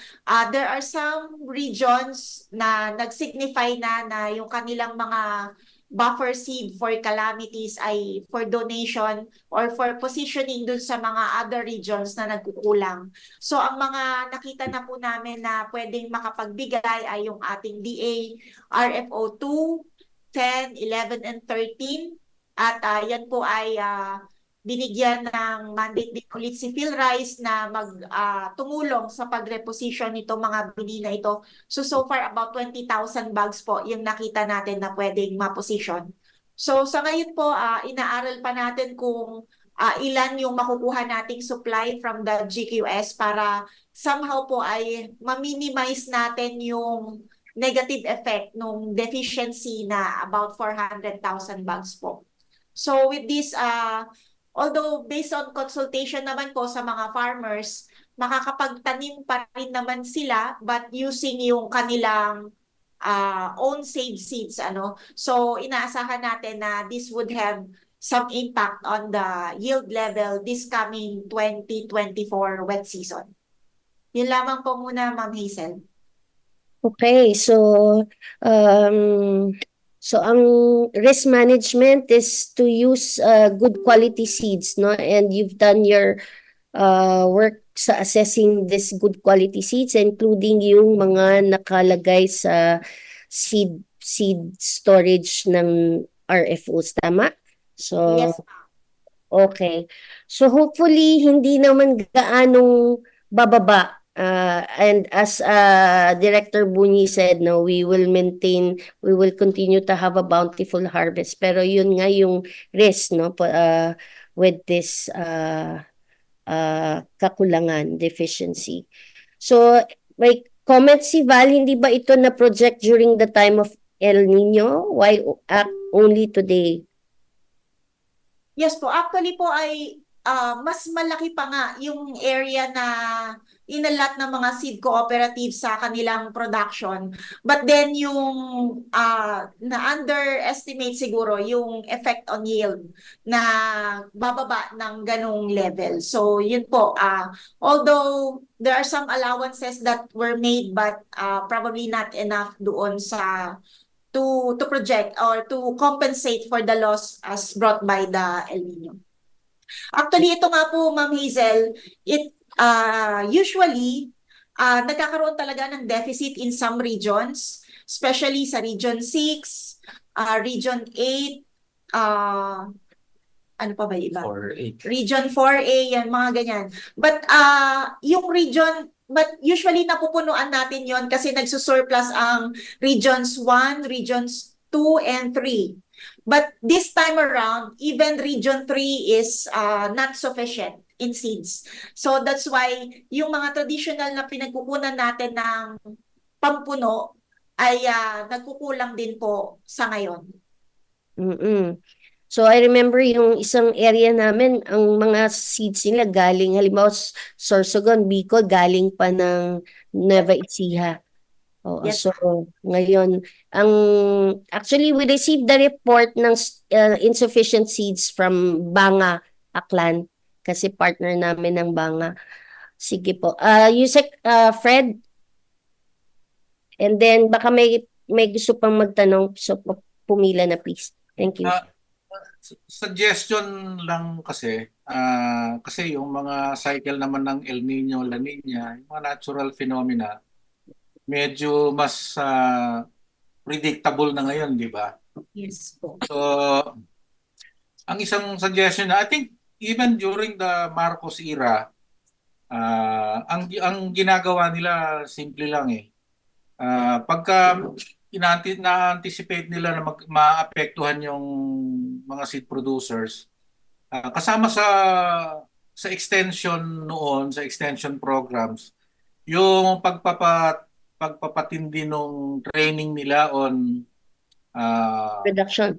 there are some regions na nag-signify na yung kanilang mga buffer seed for calamities ay for donation or for positioning dun sa mga other regions na nagkukulang. So ang mga nakita na po namin na pwedeng makapagbigay ay yung ating DA RFO 2, 10, 11, and 13. At yan po ay binigyan ng mandate din ulit si PhilRice na tumulong sa pag-reposition nito mga bini na ito. So far about 20,000 bags po yung nakita natin na pwedeng ma-position. So sa ngayon po, inaaral pa natin kung ilan yung makukuha nating supply from the GQS para somehow po ay ma-minimize natin yung negative effect nung deficiency na about 400,000 bags po. So with this, although based on consultation naman po sa mga farmers, makakapagtanim pa rin naman sila but using yung kanilang own saved seeds. So inaasahan natin na this would have some impact on the yield level this coming 2024 wet season. Yun lamang po muna, Ma'am Hazel. Okay, so ang risk management is to use good quality seeds, no? And you've done your work sa assessing this good quality seeds, including yung mga nakalagay sa seed storage ng RFOs, tama? So, Yes, okay. So hopefully hindi naman gaanong bababa. And as Director Bunyi said, no, we will continue to have a bountiful harvest. Pero yun nga yung risk, no, with this kakulangan, deficiency. So may comment si Val, hindi ba ito na project during the time of El Nino? Why only today? Yes po, actually po ay mas malaki pa nga yung area na inalat ng mga seed cooperatives sa kanilang production. But then yung na-underestimate siguro yung effect on yield na bababa ng ganong level. So yun po, although there are some allowances that were made but probably not enough doon sa to project or to compensate for the loss as brought by the El Nino. Actually, ito nga po, Ma'am Hazel, usually, nagkakaroon talaga ng deficit in some regions, especially sa Region 6, Region 8, ano pa ba yung iba? 4-8. Region 4A, yan, mga ganyan. But usually napupunuan natin yon kasi nagsusurplus ang Regions 1, Regions 2, and 3. But this time around, even Region 3 is not sufficient in seeds. So that's why yung mga traditional na pinagkukunan natin ng pampuno ay nagkukulang din po sa ngayon. So I remember yung isang area namin, ang mga seeds nila galing, halimbawa Sorsogon, Bicol, galing pa ng Nueva Ecija. Yes. So ngayon, actually we received the report ng insufficient seeds from Banga, Aklan, kasi partner namin ng Banga. Sige po. Yusek, Fred, and then baka may gusto pang magtanong, so pumila na please. Thank you. Suggestion lang kasi yung mga cycle naman ng El Nino, La Nina, yung mga natural phenomena, medyo mas predictable na ngayon, di ba? Yes po. So, ang isang suggestion na, I think even during the Marcos era, ang ginagawa nila simple lang eh. Pagka na-anticipate nila na maapektuhan yung mga seed producers, kasama sa extension noon, sa extension programs, yung pagpapatindi ng training nila on Production.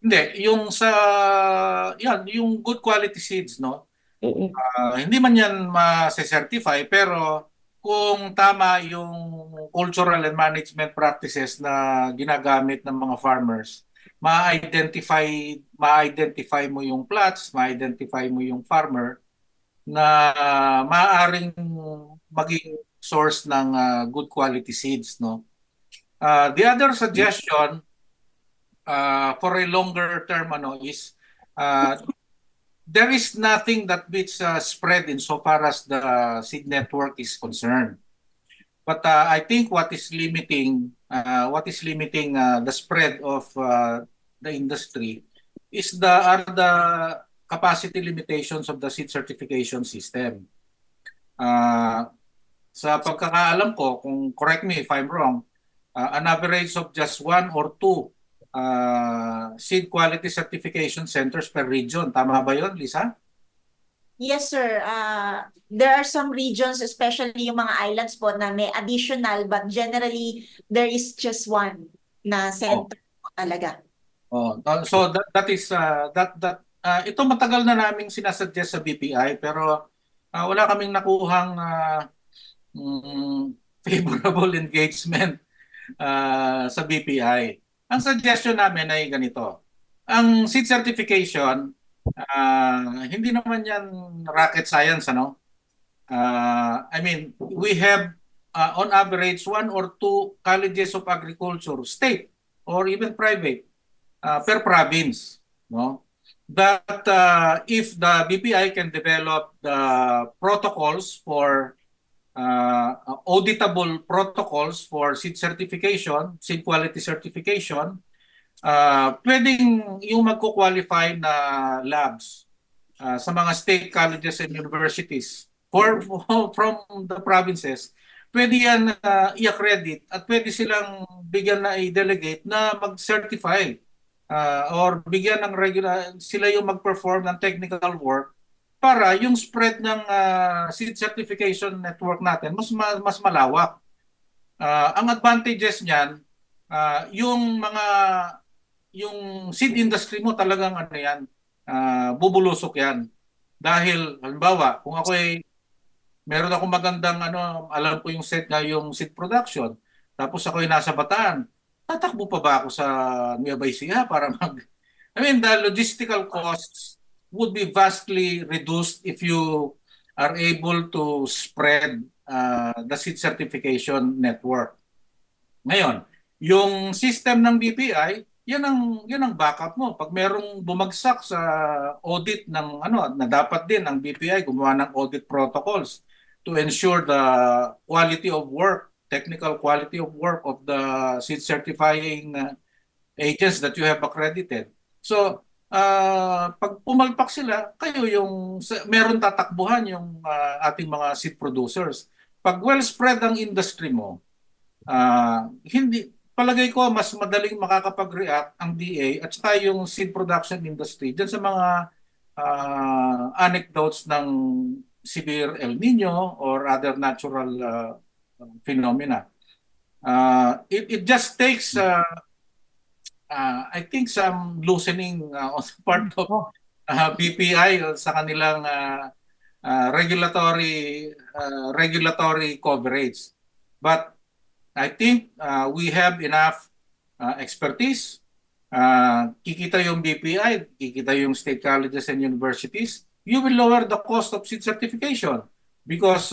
hindi, yung good quality seeds, no? Hindi man yan ma-certify pero kung tama yung cultural and management practices na ginagamit ng mga farmers, ma-identify mo yung plots, ma-identify mo yung farmer na maaaring maging source ng good quality seeds, no? The other suggestion for a longer term is uh, there is nothing that beats spread insofar as the seed network is concerned. But I think what is limiting the spread of the industry are the capacity limitations of the seed certification system. Sa pagkakaalam ko, kung correct me if I'm wrong, an average of just one or two seed quality certification centers per region. Tama ba yun, Lisa? Yes, sir. There are some regions, especially yung mga islands po, na may additional, but generally, there is just one na center po talaga. So that is ito matagal na naming sinasuggest sa BPI pero wala kaming nakuhang favorable engagement sa BPI. Ang suggestion namin ay ganito. Ang seed certification, hindi naman yan rocket science, ano? I mean, we have on average one or two colleges of agriculture, state or even private, per province, no? That if the BPI can develop the protocols for auditable protocols for seed certification, seed quality certification, pwedeng yung magko-qualify na labs sa mga state colleges and universities from the provinces, pwede yan i-accredit at pwede silang bigyan na i-delegate na mag-certify or bigyan ng regular, sila yung mag-perform ng technical work para yung spread ng seed certification network natin mas malawak. Ang advantages niyan, yung seed industry mo talagang ano yan, bubulusok yan. Dahil halimbawa, kung meron akong magandang alam ko yung seed production, tapos ako ay nasa Bataan, tatakbo pa ba ako sa Nueva Ecija para I mean, the logistical costs would be vastly reduced if you are able to spread the seed certification network. Ngayon, yung system ng BPI, yan ang backup mo. Pag merong bumagsak sa audit ng na dapat din ang BPI gumawa ng audit protocols to ensure the quality of work, technical quality of work of the seed certifying agents that you have accredited. So, pag pumalpak sila, kayo meron tatakbuhan yung ating mga seed producers. Pag well spread ang industry mo, palagay ko mas madaling makakapag-react ang DA at saka yung seed production industry dyan sa mga anecdotes ng severe El Nino or other natural phenomena. It just takes I think some loosening on the part of BPI sa kanilang regulatory coverage. But I think we have enough expertise. Kikita yung BPI, kikita yung state colleges and universities. You will lower the cost of seed certification because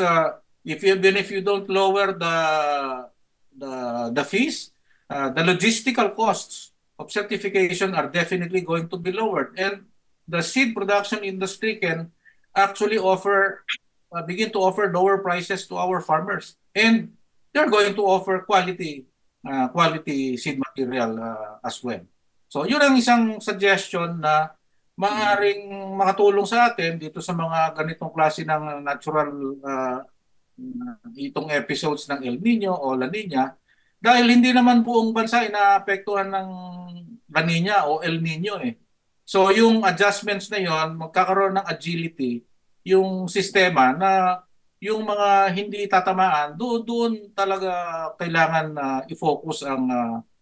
even if you don't lower the fees, the logistical costs of certification are definitely going to be lowered, and the seed production industry can actually begin to offer lower prices to our farmers, and they're going to offer quality seed material as well. So yun ang isang suggestion na maaaring makatulong sa atin dito sa mga ganitong klase ng natural itong episodes ng El Nino o La Nina, dahil hindi naman buong bansa inaapektuhan ng La Nina o El Nino eh. So yung adjustments na yon, magkakaroon ng agility yung sistema na yung mga hindi tatamaan, doon talaga kailangan i-focus ang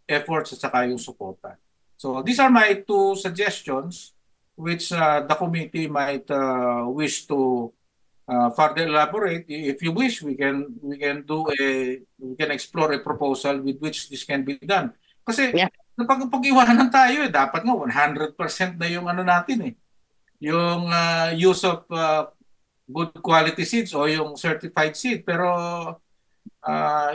efforts at saka yung suporta. So these are my two suggestions which the committee might wish to further elaborate, if you wish, we can explore a proposal with which this can be done. Kasi Yeah. napag-iwanan tayo dapat nga 100% na yung ano natin yung use of good quality seeds o yung certified seed, pero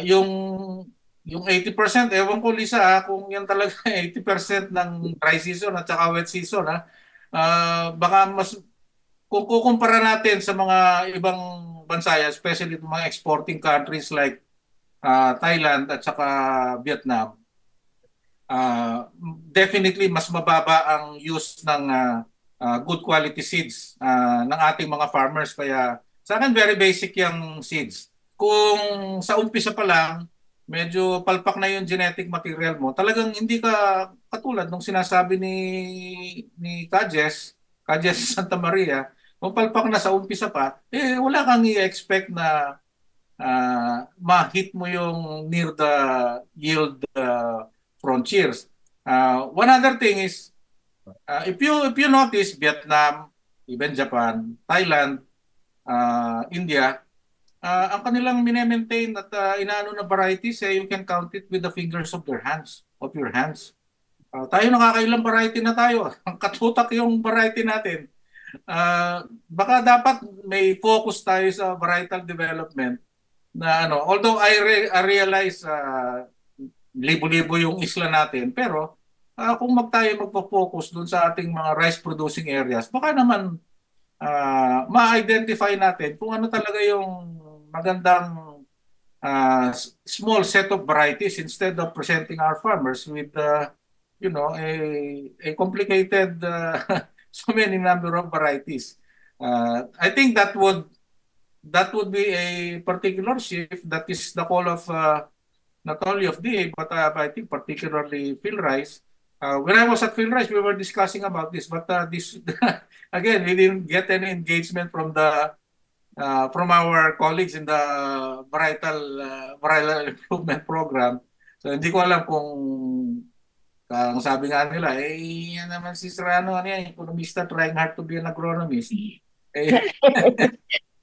yung 80%, ewan ko Lisa kung yan talaga 80% ng dry season at saka wet season baka mas kung kukumpara natin sa mga ibang bansa, especially mga exporting countries like Thailand at saka Vietnam, definitely mas mababa ang use ng good quality seeds ng ating mga farmers. Kaya sa akin, very basic yung seeds. Kung sa umpisa pa lang, medyo palpak na yung genetic material mo, talagang hindi ka katulad nung sinasabi ni Kajes Santa Maria, kung palpak na sa umpisa pa, wala kang i-expect na ma-hit mo yung near the yield frontiers. One other thing is, if you notice, Vietnam, even Japan, Thailand, India, ang kanilang mine-maintain at inaano na varieties, you can count it with the fingers of your hands. Tayo nakakailang variety na tayo. Ang katutak yung variety natin. Baka dapat may focus tayo sa varietal development na ano, although I realize libo-libo yung isla natin, pero kung tayo magpo-focus dun sa ating mga rice producing areas, baka naman ma-identify natin kung ano talaga yung magandang small set of varieties instead of presenting our farmers with a complicated so many number of varieties. I think that would be a particular shift. That is the call of not only of DA but I think particularly PhilRice. When I was at PhilRice, we were discussing about this, but this again, we didn't get any engagement from our colleagues in the varietal improvement program. So hindi ko alam kung ang sabi nga nila, yan naman si Serrano, economista trying hard to be an agronomist.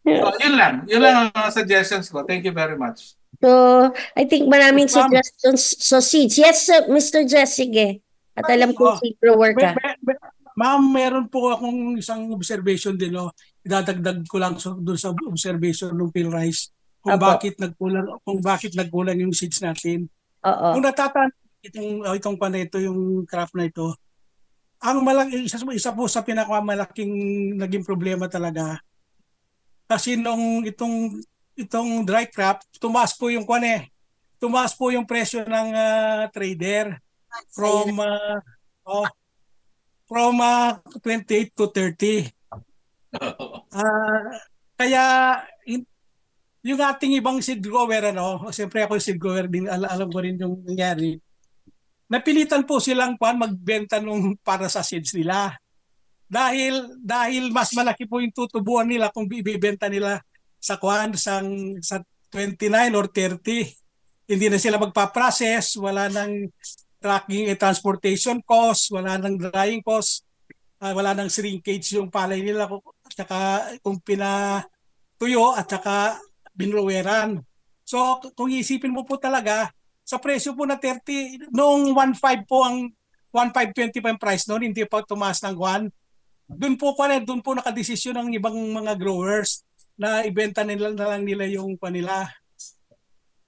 So, yun lang ang mga suggestions ko. Thank you very much. So, I think maraming Ma'am. suggestions sa seeds. Yes, Mr. Jess, sige. At alam ko seed grower ka. Ma'am, meron po akong isang observation din, no. Idadagdag ko lang doon sa observation ng PhilRice kung Apo. bakit nagkulang yung seeds natin. Oo. Kung natatandaan itong panito, yung craft na ito, ang isa po sa pinakamalaking naging problema talaga kasi nung itong dry crop, tumaas po yung tumaas po yung presyo ng trader from 28 to 30. Kaya yung ating ibang seed grower, siyempre ako yung seed grower din, alam ko rin yung nangyari. Napilitan po silang magbenta nung para sa seeds nila. Dahil mas malaki po yung tutubuan nila kung ibibenta nila sa sa 29 or 30. Hindi na sila magpa-process, wala nang tracking and transportation cost, wala nang drying cost, wala nang shrinkage yung palay nila at saka kung pinatuyo at saka binroweran. So kung isipin mo po talaga, sa presyo po na 30, noong 1.5 po ang 1.520 pa yung price noon, hindi pa tumaas ng 1. Doon po nakadesisyon ng ibang mga growers na ibenta nila na lang nila yung kanila.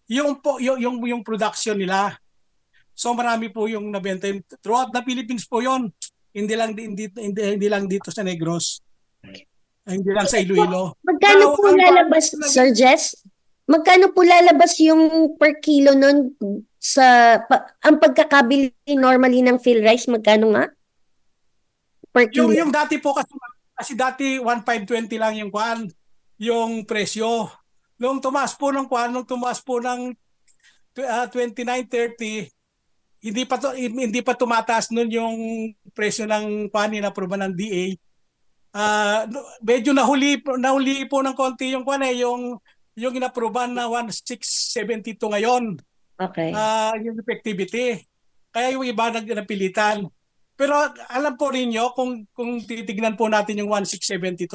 Yung production nila. So marami po yung nabenta throughout the Philippines po yon. Hindi lang dito sa Negros. Hindi lang sa Iloilo. Magkano po lalabas, Sir Jess? Magkano po lalabas yung per kilo nun ang pagkakabili normally ng PhilRice, magkano nga? Per kilo. Yung dati po kasi dati 1.520 lang yung presyo. Nung tumaas po ng 29.30, hindi pa tumataas nun yung presyo ng na aproba ng DA. Medyo nahuli po ng konti yung inaproban na 1672 ngayon. Okay. Yung effectivity. Kaya yung iba napilitan. Pero alam po ninyo kung titignan po natin yung 1672,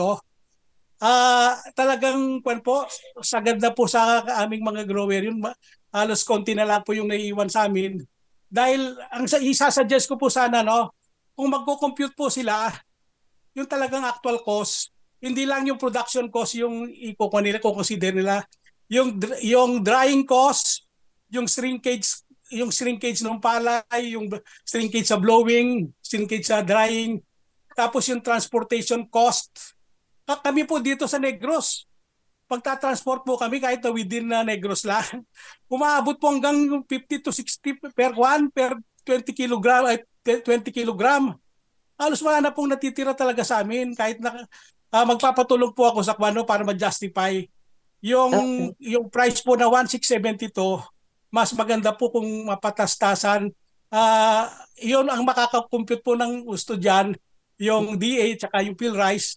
Talagang kwan po, sagad na po sa aming mga grower yun. Halos konti na lang po yung naiiwan sa amin. Dahil isasuggest ko po sana, no, kung magko-compute po sila, yung talagang actual cost, hindi lang yung production cost yung i-consider nila. Yung drying cost, yung shrinkage ng palay, yung shrinkage sa blowing, shrinkage sa drying, tapos yung transportation cost. Kami po dito sa Negros, pagta-transport po kami kahit na within na Negros lang, umaabot po hanggang 50 to 60 per 20 kilogram, 20 kilogram. Halos wala na pong natitira talaga sa amin kahit na magpapatulong po ako sa kwano para ma-justify yung Okay. yung price po na 1672. Mas maganda po kung mapatastasan. Yun ang makaka-compute po ng gusto diyan, yung DA tsaka yung fuel rice.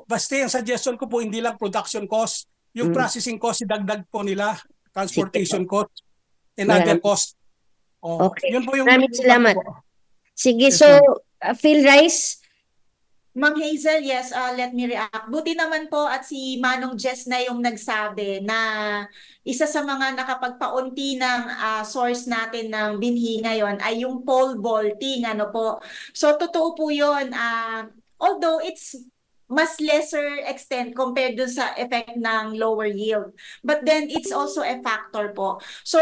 Basta yung suggestion ko po, hindi lang production cost, yung Mm. processing cost idagdag po nila, Sige transportation po. cost and other Maraming, cost. Oh, okay. yun po yung Maraming salamat. po. Sige, Yes, so ma'am. Phil Rice, Ma'am Hazel, yes, let me react. Buti naman po at si Manong Jess na yung nagsabi na isa sa mga nakapagpaunti ng source natin ng binhi ngayon ay yung pole vaulting, ano po. So totoo po yun. Although it's mas lesser extent compared dun sa effect ng lower yield. But then it's also a factor po. So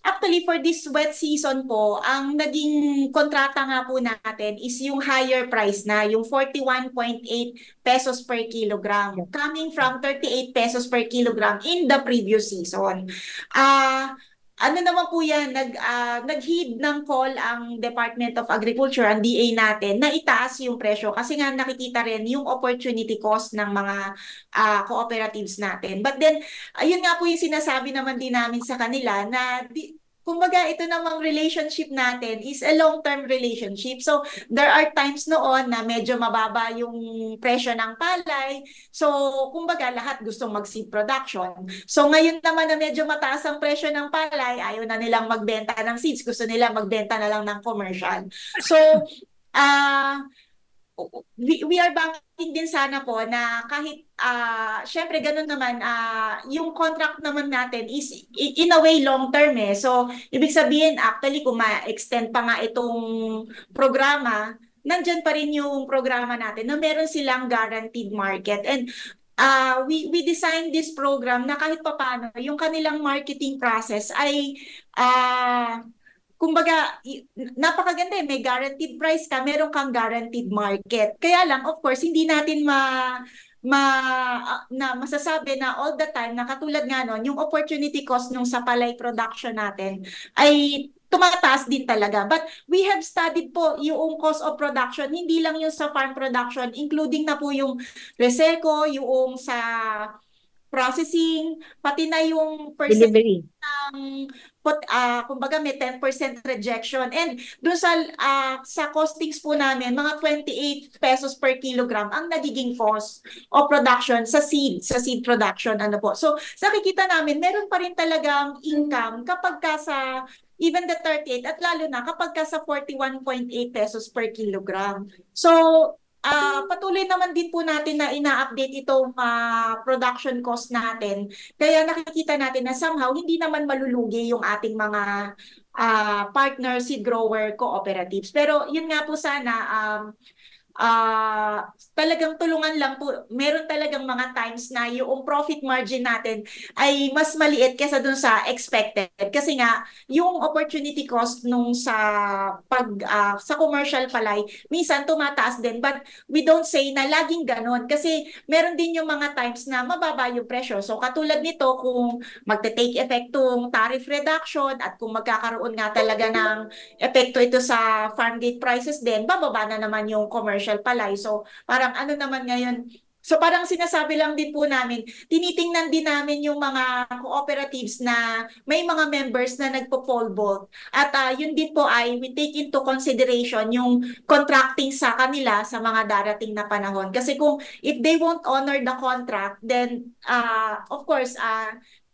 actually for this wet season po, ang naging kontrata nga po natin is yung higher price na, yung 41.8 pesos per kilogram, coming from 38 pesos per kilogram in the previous season. Ano naman po yan, nag-heed ng call ang Department of Agriculture, ang DA natin, na itaas yung presyo kasi nga nakikita rin yung opportunity cost ng mga cooperatives natin. But then, ayun nga po yung sinasabi naman din namin sa kanila na kumbaga ito namang relationship natin is a long-term relationship. So there are times noon na medyo mababa yung presyo ng palay. So kumbaga lahat gustong mag-seed production. So ngayon naman na medyo mataas ang presyo ng palay, ayaw na nilang magbenta ng seeds. Gusto nila magbenta na lang ng commercial. So we are banking din sana po na kahit syempre ganun naman yung contract naman natin is in a way long term eh. So ibig sabihin actually kung ma-extend pa nga itong programa, nandyan pa rin yung programa natin na meron silang guaranteed market. And we designed this program na kahit papaano yung kanilang marketing process ay kumbaga, napakaganda eh. May guaranteed price ka, meron kang guaranteed market. Kaya lang, of course, hindi natin masasabi na all the time na katulad nga nun, yung opportunity cost nung sa palay production natin ay tumataas din talaga. But we have studied po yung cost of production, hindi lang yung sa farm production, including na po yung reseco, yung sa processing, pati na yung percent delivery. kumbaga may 10% rejection. And doon sa costings po namin, mga 28 pesos per kilogram ang nagiging cost of production sa seed production. Ano po. So, sa nakikita namin, meron pa rin talagang income kapag ka sa even the 38 at lalo na kapag ka sa 41.8 pesos per kilogram. So, patuloy naman din po natin na ina-update itong production cost natin. Kaya nakikita natin na somehow hindi naman malulugi yung ating mga partner seed grower cooperatives. Pero yun nga po sana talagang tulungan lang po. Meron talagang mga times na yung profit margin natin ay mas maliit kesa dun sa expected. Kasi nga, yung opportunity cost nung sa commercial palay, minsan tumataas din. But we don't say na laging ganon. Kasi meron din yung mga times na mababa yung presyo. So katulad nito, kung magte-take effect tong tariff reduction at kung magkakaroon nga talaga ng epekto ito sa farm gate prices din, bababa na naman yung commercial palay. So parang ano naman ngayon, so parang sinasabi lang din po namin, tinitingnan din namin yung mga cooperatives na may mga members na nagpo-pole vault. At yun din po ay we take into consideration yung contracting sa kanila sa mga darating na panahon. Kasi kung if they won't honor the contract, then of course,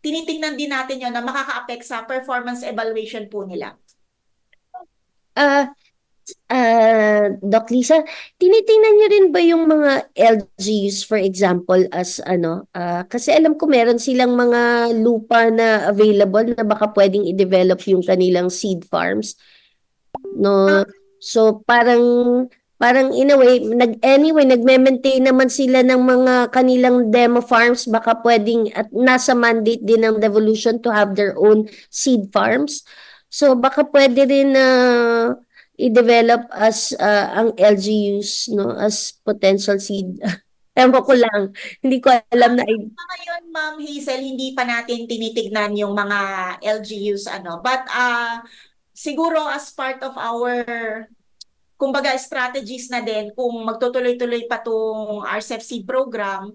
tinitingnan din natin yun na makaka-affect sa performance evaluation po nila. Uh, Doc Lisa, tinitingnan niyo rin ba yung mga LGUs for example as ano, kasi alam ko meron silang mga lupa na available na baka pwedeng i-develop yung kanilang seed farms, no? So parang in a way, nagme-maintain naman sila ng mga kanilang demo farms, baka pwedeng at nasa mandate din ng devolution to have their own seed farms. So baka pwede rin na i-develop as ang LGUs, no, as potential seed. Ewan ko lang, hindi ko alam na Ngayon, Ma'am Hazel, hindi pa natin tinitignan yung mga LGUs ano. But siguro as part of our kumbaga strategies na din kung magtutuloy-tuloy pa tong RCEP program,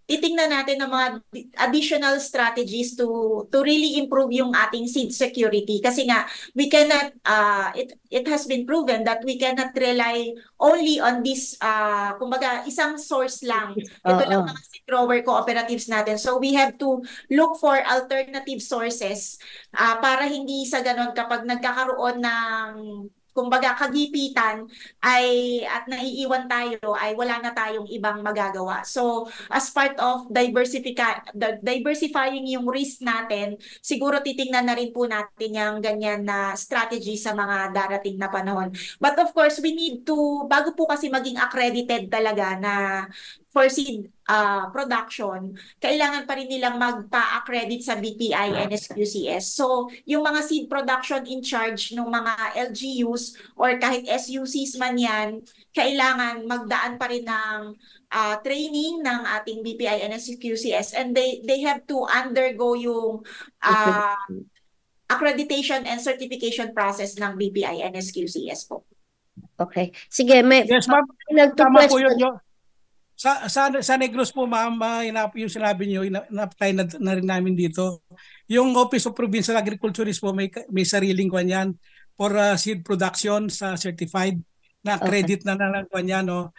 titingnan natin ng mga additional strategies to really improve yung ating seed security kasi nga we cannot it has been proven that we cannot rely only on this kumbaga isang source lang. Ito lang mga seed grower cooperatives natin. So we have to look for alternative sources para hindi sa ganon kapag nagkakaroon ng kumbaga kagipitan at naiiwan tayo ay wala na tayong ibang magagawa. So as part of diversifying yung risk natin, siguro titingnan na rin po natin yung ganyan na strategy sa mga darating na panahon. But of course, we need to, bago po kasi maging accredited talaga na for seed production, kailangan pa rin nilang magpa-accredit sa BPI and SQCS. So, yung mga seed production in charge ng mga LGUs or kahit SUCs man yan, kailangan magdaan pa rin ng training ng ating BPI and SQCS and they have to undergo yung accreditation and certification process ng BPI and SQCS po. Okay. Sige, may Yes, ma'am. final two Tama po yun. questions. Sa Negros po, ma'am, yung sinabi niyo, ina-apply na rin namin dito. Yung Office of Provincial Agriculturist po, may sariling kwan yan for seed production sa certified na credit na lang kwan yan. No?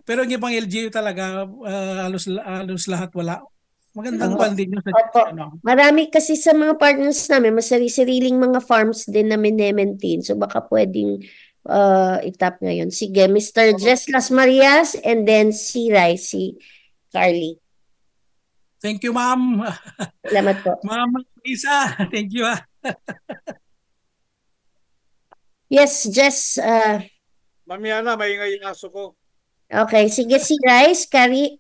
Pero yung ibang LGU talaga, halos lahat wala. Magandang kwan din yun. Opo. Marami kasi sa mga partners namin, mas sariling mga farms din na maintain. So baka pwedeng itap ngayon. Sige, Mr. Jess Las Marias and then si Carly. Thank you, ma'am. Salamat po. Ma'am Lisa, thank you. Yes, Jess. Ma'am Yana, maingay yung aso ko. Okay, sige si Karil.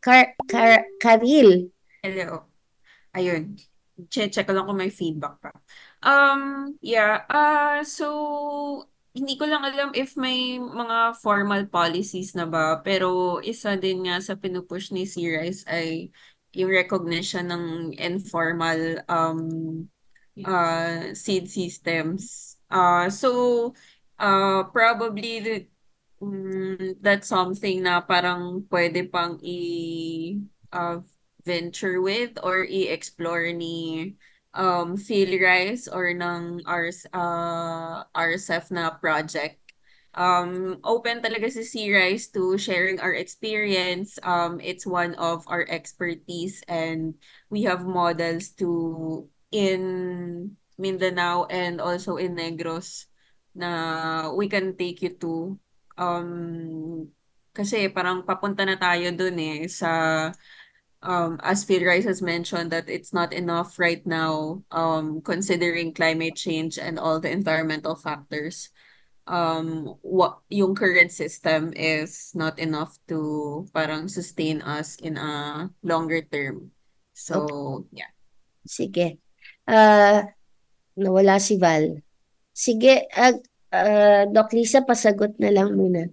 Hello. Ayun. Check ko lang kung may feedback pa. So hindi ko lang alam if may mga formal policies na ba, pero isa din nga sa pinupush ni C-Rise ay yung recognition ng informal seed systems. Probably that's something na parang pwede pang venture with or i-explore ni PhilRise or ng RCEF na project. Open talaga si C-Rise to sharing our experience. It's one of our expertise and we have models in Mindanao and also in Negros na we can take you to. Kasi parang papunta na tayo dun sa as PhilRise has mentioned that it's not enough right now considering climate change and all the environmental factors. Yung current system is not enough to parang sustain us in a longer term. So, yeah. Sige. Nawala si Val. Sige, Doc Lisa, pasagot na lang muna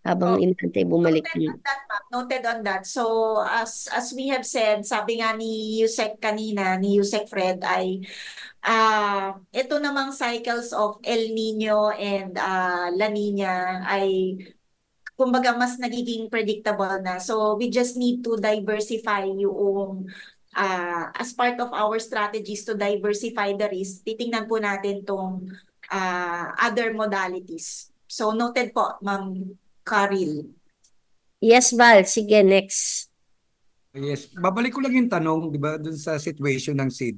habang inantay bumalik niyo. Noted on that. So as we have said, sabi nga ni Yusek kanina, ni Yusek Fred ay ito namang cycles of El Nino and La Nina ay kumbaga mas nagiging predictable na. So we just need to diversify yung as part of our strategies to diversify the risk, titingnan po natin tong other modalities. So noted po, Ma'am Karil. Yes, Val. Sige, next. Yes. Babalik ko lang yung tanong, di ba, dun sa situation ng seed.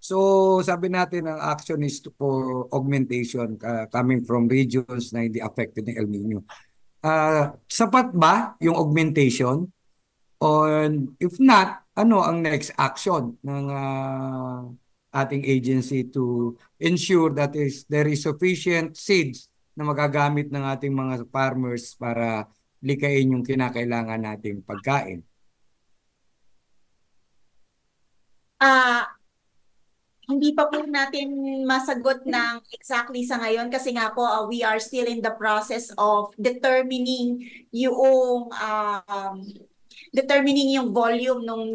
So sabi natin ang action is for augmentation coming from regions na hindi affected ng El Nino. Sapat ba yung augmentation? On if not, ano ang next action ng ating agency to ensure that there is sufficient seeds na magagamit ng ating mga farmers para likain yung kinakailangan nating pagkain? Hindi pa po natin masagot ng exactly sa ngayon kasi nga po we are still in the process of determining yung volume nung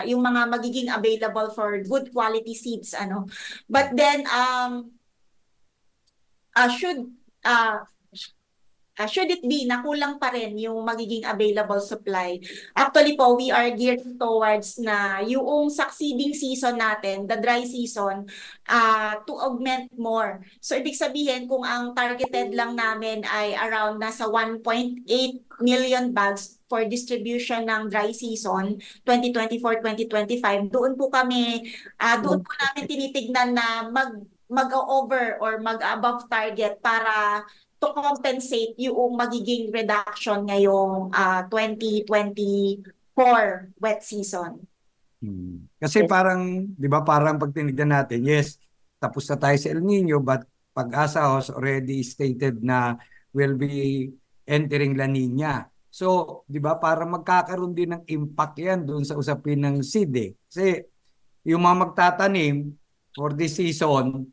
yung mga magiging available for good quality seeds but then should it be na kulang pa rin yung magiging available supply. Actually po, we are geared towards na yung succeeding season natin, the dry season, to augment more. So, ibig sabihin, kung ang targeted lang namin ay around nasa 1.8 million bags for distribution ng dry season 2024-2025, doon po namin tinitignan na mag-over or mag-above target para to compensate yung magiging reduction ngayong 2024 wet season. Kasi parang, di ba, parang pag tinignan natin, yes, tapos na tayo sa El Nino, but Pag-asa has already stated na will be entering La Nina. So, di ba, para magkakaroon din ng impact yan doon sa usapin ng seed eh. Kasi yung mga magtatanim for this season,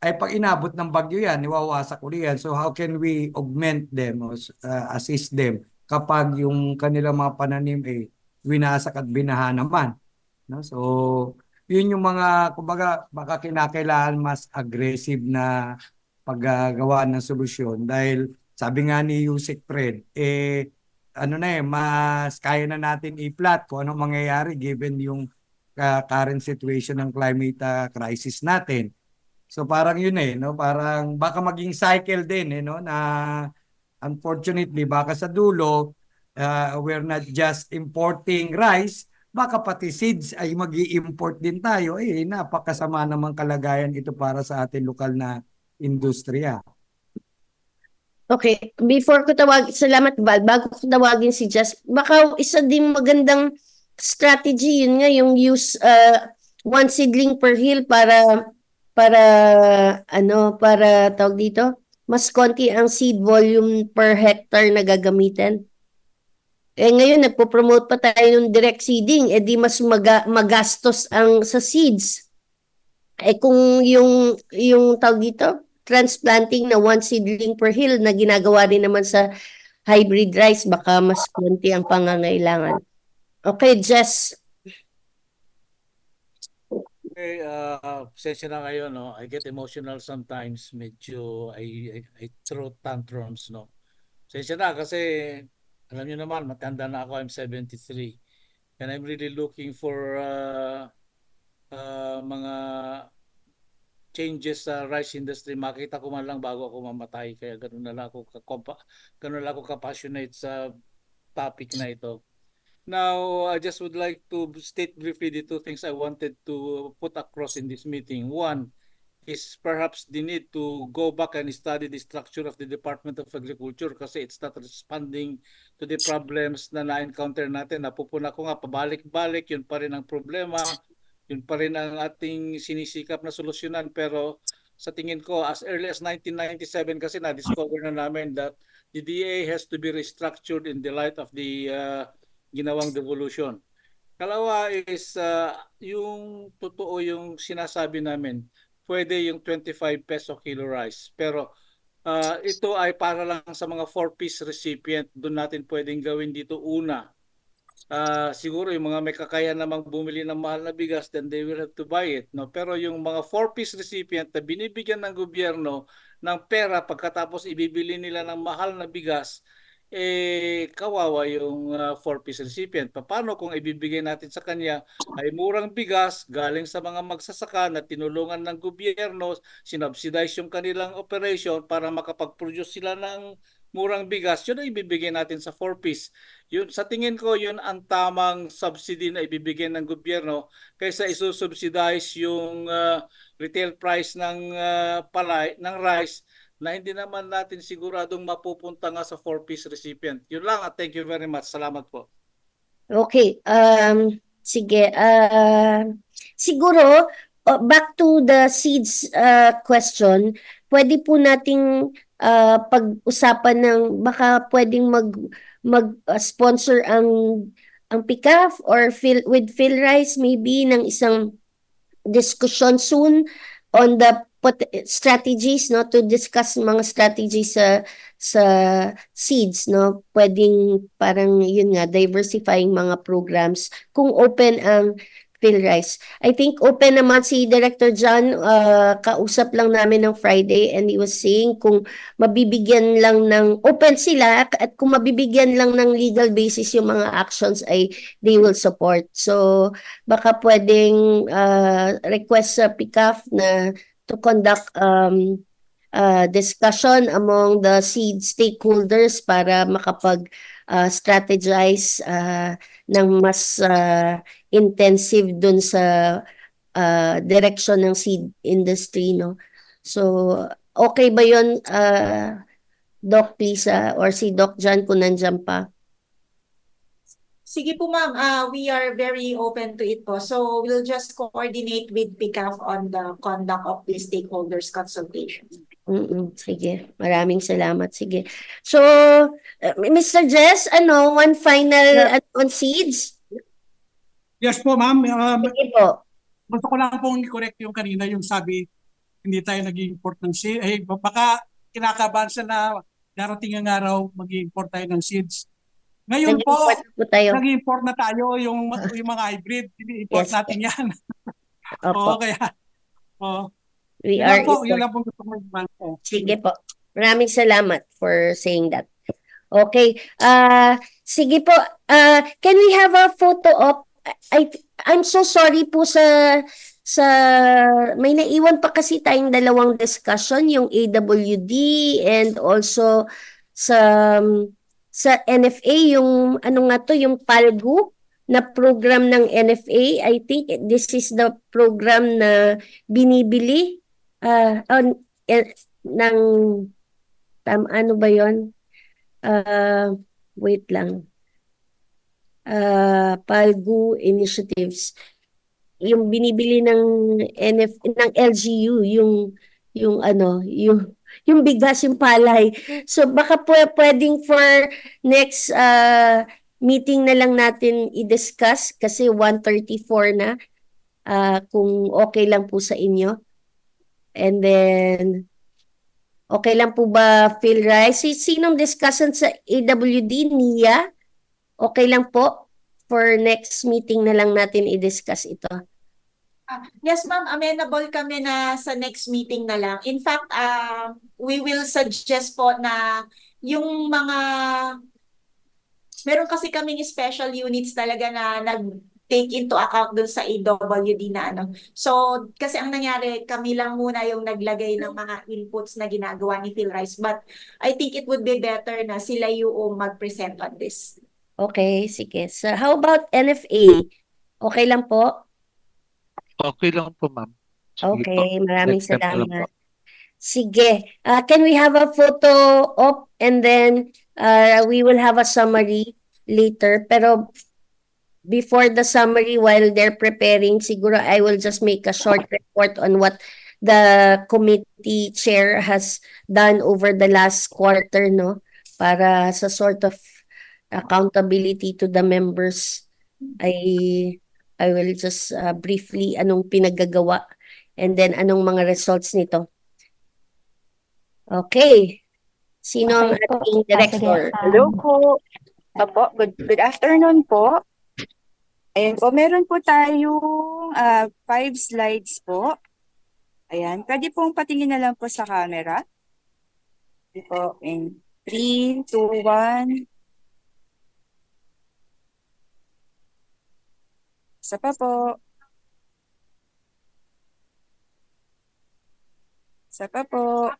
ay pag inabot ng bagyo yan, iwawasak ulit yan. So how can we augment them or assist them kapag yung kanilang mga pananim ay winasak at binaha naman. No? So yun yung mga, kumbaga, baka kinakailangan mas aggressive na paggagawa ng solusyon dahil sabi nga ni Yusek Fred, mas kaya na natin i-plot kung anong mangyayari given yung current situation ng climate crisis natin. So parang yun no? Parang baka maging cycle din no? Na unfortunately baka sa dulo we're not just importing rice, baka pati seeds ay magi-import din tayo. Napakasama naman kalagayan ito para sa ating lokal na industriya. Okay, before ko salamat Val, bago ko tawagin si Jess, baka isa din magandang strategy yun nga yung use one seedling per hill para tawag dito, mas konti ang seed volume per hectare na gagamitin. Ngayon nagpo-promote pa tayo ng direct seeding, di mas magastos ang sa seeds. Kung yung tawag dito, transplanting na one seedling per hill na ginagawa rin naman sa hybrid rice, baka mas konti ang pangangailangan. Okay, Jess. Okay, pasensya na kayo, no? I get emotional sometimes. Medyo I throw tantrums, no? Pasensya na kasi alam niyo naman, matanda na ako. I'm 73. And I'm really looking for mga changes sa rice industry. Makita ko man lang bago ako mamatay. Kaya ganun na lang ako ka-passionate sa topic na ito. Now, I just would like to state briefly the two things I wanted to put across in this meeting. One is perhaps the need to go back and study the structure of the Department of Agriculture kasi it's not responding to the problems na na-encounter natin. Napupuna ko nga, pabalik-balik, yun pa rin ang problema, yun pa rin ang ating sinisikap na solusyonan. Pero sa tingin ko, as early as 1997 kasi na-discover na namin that the DA has to be restructured in the light of the ginawang devolution. Kalawa is yung totoo yung sinasabi namin, pwede yung 25 peso kilo rice. Pero ito ay para lang sa mga 4-piece recipient. Doon natin pwedeng gawin dito una. Siguro yung mga may kakayahan namang bumili ng mahal na bigas, then they will have to buy it. No? Pero yung mga 4-piece recipient na binibigyan ng gobyerno ng pera pagkatapos ibibili nila ng mahal na bigas, kawawa yung 4-piece recipient. Paano kung ibibigay natin sa kanya ay murang bigas galing sa mga magsasaka na tinulungan ng gobyerno, sinubsidize yung kanilang operation para makapag-produce sila ng murang bigas, yun ang ibibigay natin sa 4-piece. Yun, sa tingin ko, yun ang tamang subsidy na ibibigay ng gobyerno kaysa isusubsidize yung retail price ng palay, ng rice na hindi naman natin siguradong mapupunta nga sa 4-piece recipient. Yun lang at thank you very much. Salamat po. Okay, sige. Siguro, back to the seeds question, pwede po nating pag-usapan ng baka pwedeng mag-sponsor ang PICAF or with PhilRice maybe ng isang discussion soon on the strategies, no, to discuss mga strategies sa seeds, no, pwedeng parang yun nga diversifying mga programs kung open ang PhilRice. I think open naman si Director John, kausap lang namin ng Friday and he was saying kung mabibigyan lang ng open sila at kung mabibigyan lang ng legal basis yung mga actions ay they will support. So baka pwedeng request sa PICAF na to conduct discussion among the seed stakeholders para makapag-strategize ng mas intensive dun sa direction ng seed industry, no? So, okay ba yun, Doc Lisa or si Doc John kung nandyan pa? Sige po ma'am, we are very open to it po. So we'll just coordinate with PICAF on the conduct of the stakeholders consultation. Sige, maraming salamat. Sige. So, Mr. Jess, one final on seeds? Yes po, ma'am. Sige po. Gusto ko lang pong i-correct yung kanina, yung sabi, hindi tayo nag-import ng seeds. Baka kinakabahan sa na darating ang araw, mag-import tayo ng seeds. Ngayon po, nag-import na tayo yung mga hybrid. Import natin yan. Opo. Kaya, yun lang po gusto ko mag-import. Sige po. Maraming salamat for saying that. Okay. Sige po. Can we have a photo of I'm so sorry po sa may naiwan pa kasi tayong dalawang discussion, yung AWD and also sa NFA, yung ano nga to, yung PALGU na program ng NFA. I think this is the program na binibili ng ano ba yon? Wait lang. PALGU initiatives, yung binibili ng ng LGU, yung bigas, yung palay. So baka pwedeng for next meeting na lang natin i-discuss kasi 1:34 na, kung okay lang po sa inyo. And then okay lang po ba, PhilRice? Sinong discussant sa AWD? Nia? Okay lang po for next meeting na lang natin i-discuss ito. Yes ma'am, amenable kami na sa next meeting na lang. In fact, we will suggest po na yung mga meron kasi kaming special units talaga na take into account dun sa AWD na ano. So, kasi ang nangyari, kami lang muna yung naglagay ng mga inputs na ginagawa ni PhilRice. But I think it would be better na sila yung mag-present on this. Okay, sige. So, how about NFA? Okay lang po? Okay lang po, ma'am. Okay, maraming salamat. Sige. Can we have a photo op and then we will have a summary later. Pero before the summary, while they're preparing, siguro I will just make a short report on what the committee chair has done over the last quarter, no? Para sa sort of accountability to the members. I will just briefly anong pinaggagawa and then anong mga results nito. Okay. Sino ang ating director? Hello po. Opo, good afternoon po. Ayan po, meron po tayong 5 slides po. Ayan, pwede pong patingin na lang po sa camera. Ito po, in 3, 2, 1. Isa pa po. Isa pa po.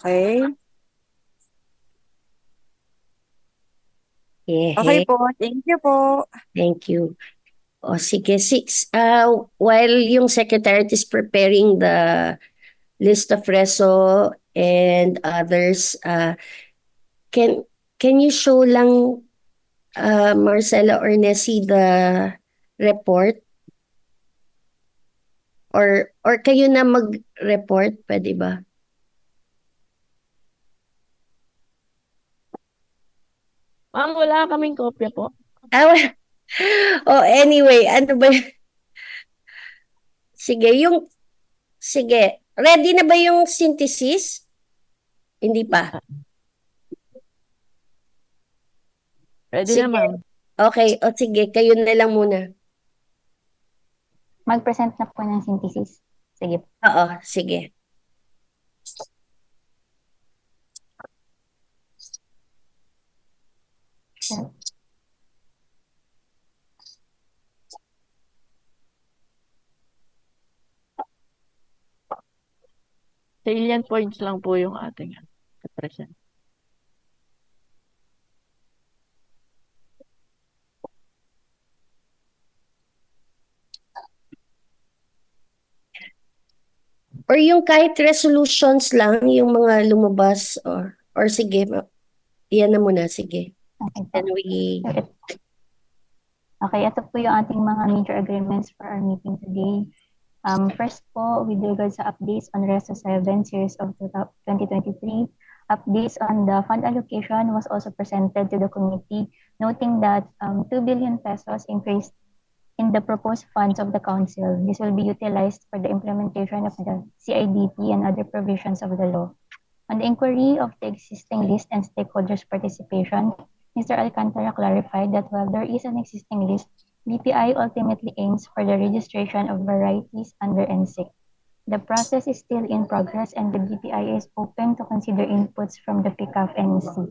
Okay. Okay Yeah, po. Thank you po. thank you. O sige, while yung secretariat is preparing the list of reso and others, can can you show lang Marcela or Nessie the report or kayo na mag-report, pwede ba? Ma'am, wala kaming kopya po. Oh, anyway, ano ba? Sige, sige. Ready na ba yung synthesis? Hindi pa. Ready na, Sige. ma'am. Okay, o sige, kayo na lang muna. Mag-present na po ng synthesis. Sige. Oo, sige. Salient points lang po yung ating present. Or yung kahit resolutions lang, yung mga lumabas or sige, yan na muna, sige. Okay po. Then we, Okay, ito po yung ating mga major agreements for our meeting today. First po, with regards sa updates on RESO 7 series of 2023, updates on the fund allocation was also presented to the committee, noting that 2 billion pesos increased in the proposed funds of the council. This will be utilized for the implementation of the CIDP and other provisions of the law. On the inquiry of the existing list and stakeholders' participation, Mr. Alcantara clarified that while there is an existing list, BPI ultimately aims for the registration of varieties under NSIC. The process is still in progress and the BPI is open to consider inputs from the PICAF and NEC.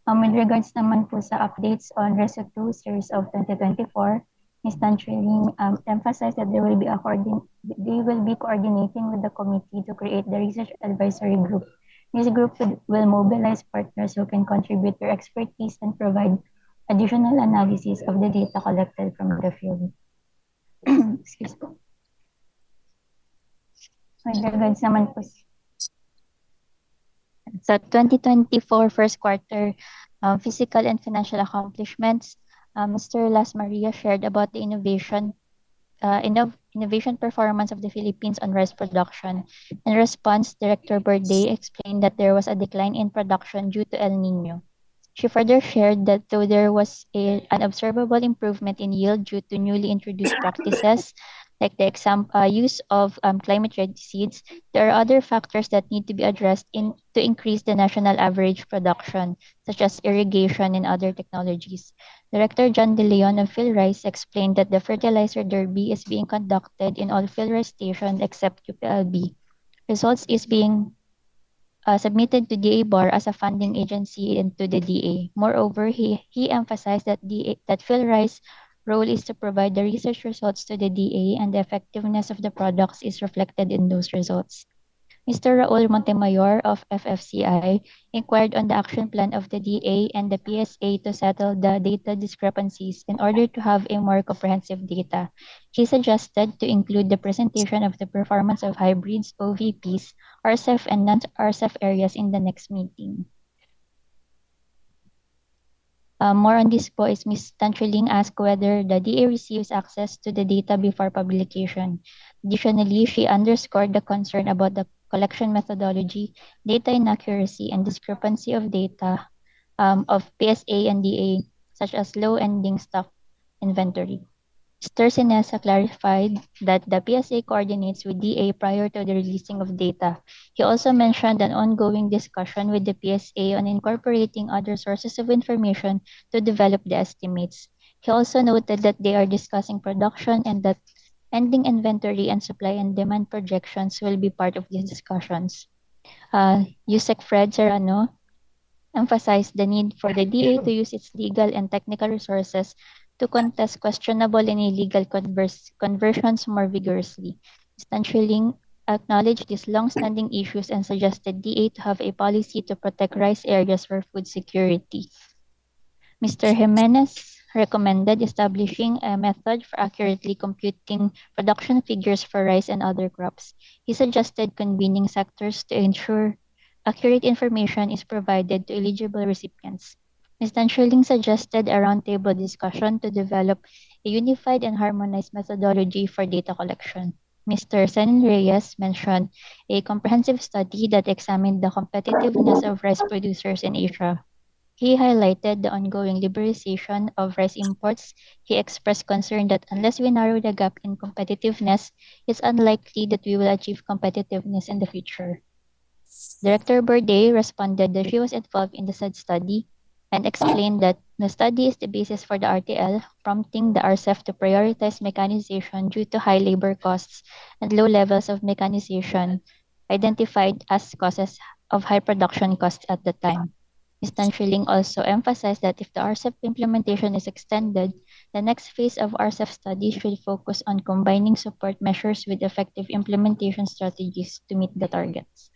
With regards naman po sa updates on RESO 2 series of 2024, Ms. Tan Chuiling emphasized that they will be coordinating with the committee to create the research advisory group. This group will mobilize partners who can contribute their expertise and provide additional analysis of the data collected from the field. Excuse me. With regards naman po sa 2024 first quarter physical and financial accomplishments, Mr. Las Maria shared about the innovation performance of the Philippines on rice production. In response, Director Birday explained that there was a decline in production due to El Nino. She further shared that though there was an observable improvement in yield due to newly introduced practices, like the use of climate-ready seeds, there are other factors that need to be addressed to increase the national average production, such as irrigation and other technologies. Director John De Leon of PhilRice explained that the fertilizer derby is being conducted in all PhilRice stations except UPLB. Results is being submitted to DA Bar as a funding agency and to the DA. Moreover, he emphasized that PhilRice role is to provide the research results to the DA and the effectiveness of the products is reflected in those results. Mr. Raul Montemayor of FFCI inquired on the action plan of the DA and the PSA to settle the data discrepancies in order to have a more comprehensive data. He suggested to include the presentation of the performance of hybrids, OVPs, RCEF, and non-RCEF areas in the next meeting. More on this po is Ms. Tan Chuiling asked whether the DA receives access to the data before publication. Additionally, she underscored the concern about the collection methodology, data inaccuracy, and discrepancy of data of PSA and DA, such as low ending stock inventory. Mr. Sinesa clarified that the PSA coordinates with DA prior to the releasing of data. He also mentioned an ongoing discussion with the PSA on incorporating other sources of information to develop the estimates. He also noted that they are discussing production and that ending inventory and supply and demand projections will be part of these discussions. Yusek Fred Serrano emphasized the need for the DA to use its legal and technical resources to contest questionable and illegal conversions more vigorously. Ms. Tan Chuiling acknowledged these long-standing issues and suggested DA to have a policy to protect rice areas for food security. Mr. Jimenez recommended establishing a method for accurately computing production figures for rice and other crops. He suggested convening sectors to ensure accurate information is provided to eligible recipients. Ms. Tanchuling suggested a roundtable discussion to develop a unified and harmonized methodology for data collection. Mr. Sen Reyes mentioned a comprehensive study that examined the competitiveness of rice producers in Asia. He highlighted the ongoing liberalization of rice imports. He expressed concern that unless we narrow the gap in competitiveness, it's unlikely that we will achieve competitiveness in the future. Director Burde responded that she was involved in the said study and explained that the study is the basis for the RTL, prompting the RCEP to prioritize mechanization due to high labor costs and low levels of mechanization identified as causes of high production costs at the time. Ms. Tan Shilling also emphasized that if the RCEP implementation is extended, the next phase of RCEP study should focus on combining support measures with effective implementation strategies to meet the targets.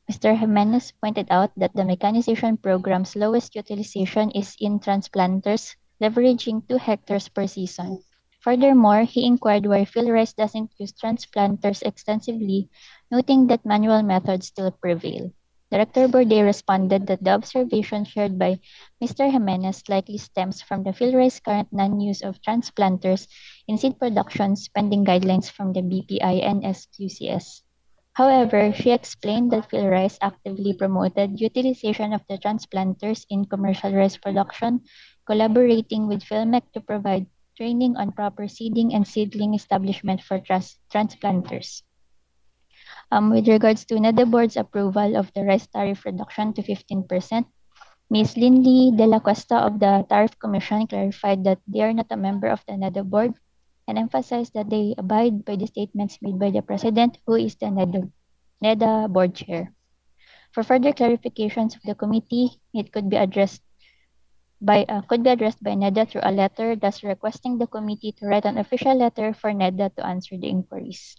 Mr. Jimenez pointed out that the mechanization program's lowest utilization is in transplanters, leveraging 2 hectares per season. Furthermore, he inquired why field rice doesn't use transplanters extensively, noting that manual methods still prevail. Director Borde responded that the observation shared by Mr. Jimenez likely stems from the field rice current non-use of transplanters in seed production pending guidelines from the BPI and SQCS. However, she explained that field rice actively promoted utilization of the transplanters in commercial rice production, collaborating with Philmec to provide training on proper seeding and seedling establishment for transplanters. With regards to NEDA Board's approval of the rice tariff reduction to 15%, Ms. Lindy De La Cuesta of the Tariff Commission clarified that they are not a member of the NEDA Board and emphasized that they abide by the statements made by the President, who is the NEDA Board Chair. For further clarifications of the committee, it could be addressed by NEDA through a letter, thus requesting the committee to write an official letter for NEDA to answer the inquiries.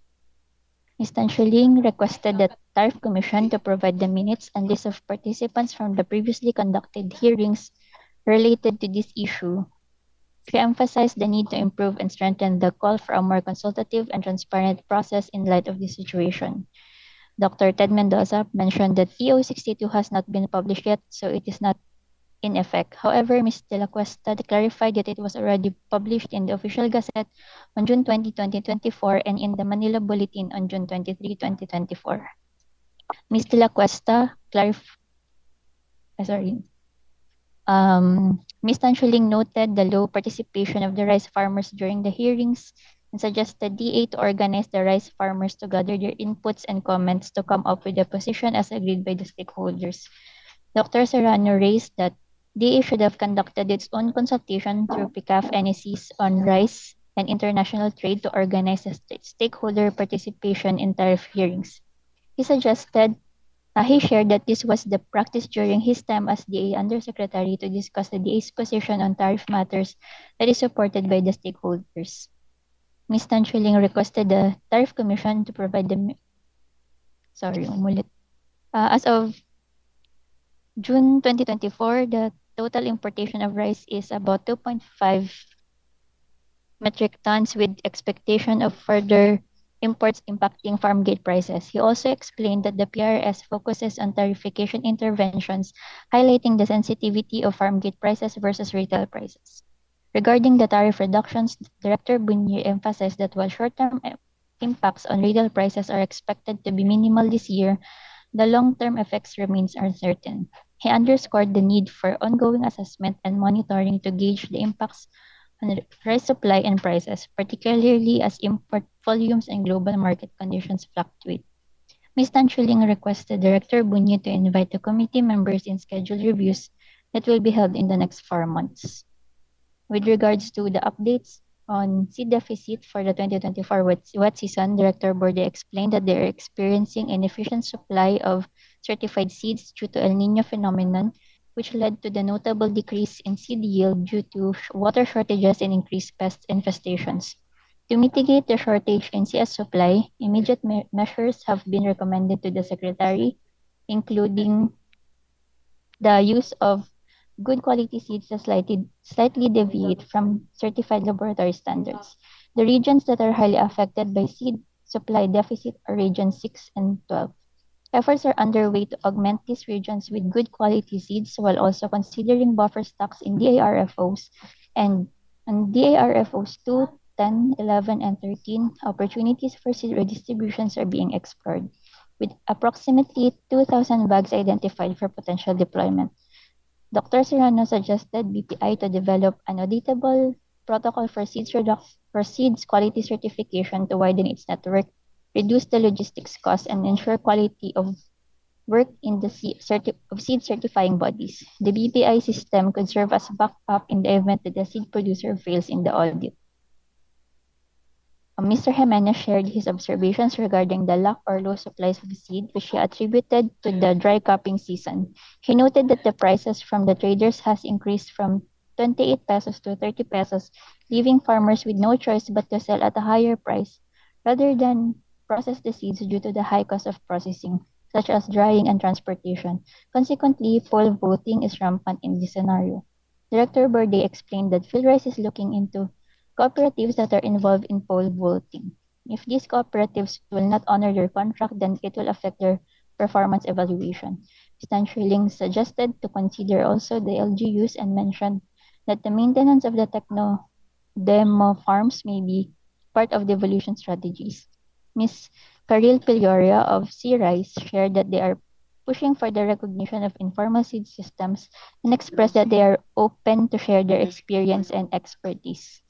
Ms. Tan Shilling requested the Tariff Commission to provide the minutes and list of participants from the previously conducted hearings related to this issue. She emphasized the need to improve and strengthen the call for a more consultative and transparent process in light of this situation. Dr. Ted Mendoza mentioned that EO 62 has not been published yet, so it is not in effect. However, Ms. De La Cuesta clarified that it was already published in the Official Gazette on June 20, 2024 and in the Manila Bulletin on June 23, 2024. Ms. De La Cuesta Ms. Tan Shilling noted the low participation of the rice farmers during the hearings and suggested DA to organize the rice farmers to gather their inputs and comments to come up with a position as agreed by the stakeholders. Dr. Serrano raised that DA should have conducted its own consultation through PICAF NECs on rice and international trade to organize the stakeholder participation in tariff hearings. He shared that this was the practice during his time as DA Undersecretary to discuss the DA's position on tariff matters that is supported by the stakeholders. Ms. Tan Shilling requested the Tariff Commission to provide as of June 2024, the total importation of rice is about 2.5 metric tons with expectation of further imports impacting farm gate prices. He also explained that the PRS focuses on tariffication interventions, highlighting the sensitivity of farm gate prices versus retail prices. Regarding the tariff reductions, Director Bunye emphasized that while short-term impacts on retail prices are expected to be minimal this year, the long-term effects remains uncertain. He underscored the need for ongoing assessment and monitoring to gauge the impacts on rice supply and prices, particularly as import volumes and global market conditions fluctuate. Ms. Tan Shilling requested Director Bunye to invite the committee members in scheduled reviews that will be held in the next 4 months. With regards to the updates on seed deficit for the 2024 wet season, Director Borde explained that they are experiencing inefficient supply of certified seeds due to El Nino phenomenon, which led to the notable decrease in seed yield due to water shortages and increased pest infestations. To mitigate the shortage in CS supply, immediate measures have been recommended to the Secretary, including the use of good quality seeds that slightly deviate from certified laboratory standards. The regions that are highly affected by seed supply deficit are regions 6 and 12. Efforts are underway to augment these regions with good quality seeds while also considering buffer stocks in DARFOs and DARFOs 2, 10, 11, and 13. Opportunities for seed redistributions are being explored, with approximately 2,000 bags identified for potential deployment. Dr. Serrano suggested BPI to develop an auditable protocol for seeds quality certification to widen its network, reduce the logistics costs, and ensure quality of work in the seed certifying bodies. The BPI system could serve as backup in the event that the seed producer fails in the audit. Mr. Jimenez shared his observations regarding the lack or low supplies of seed, which he attributed to the dry cropping season. He noted that the prices from the traders has increased from 28 pesos to 30 pesos, leaving farmers with no choice but to sell at a higher price rather than process the seeds due to the high cost of processing, such as drying and transportation. Consequently, poll voting is rampant in this scenario. Director Berde explained that PhilRice is looking into cooperatives that are involved in poll voting. If these cooperatives will not honor their contract, then it will affect their performance evaluation. Stan Schilling suggested to consider also the LGUs and mentioned that the maintenance of the demo farms may be part of the evolution strategies. Ms. Karil Pilloria of C-Rice shared that they are pushing for the recognition of informal seed systems and expressed that they are open to share their experience and expertise.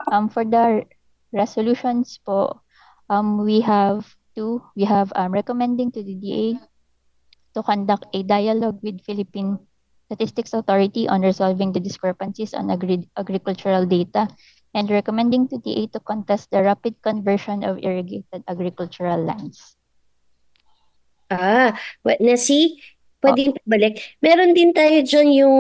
For the resolutions po, we have recommending to the DA to conduct a dialogue with Philippine Statistics Authority on resolving the discrepancies on agricultural data and recommending to DA to contest the rapid conversion of irrigated agricultural lands. Nasi, pwedeng balik. Meron din tayo dyan yung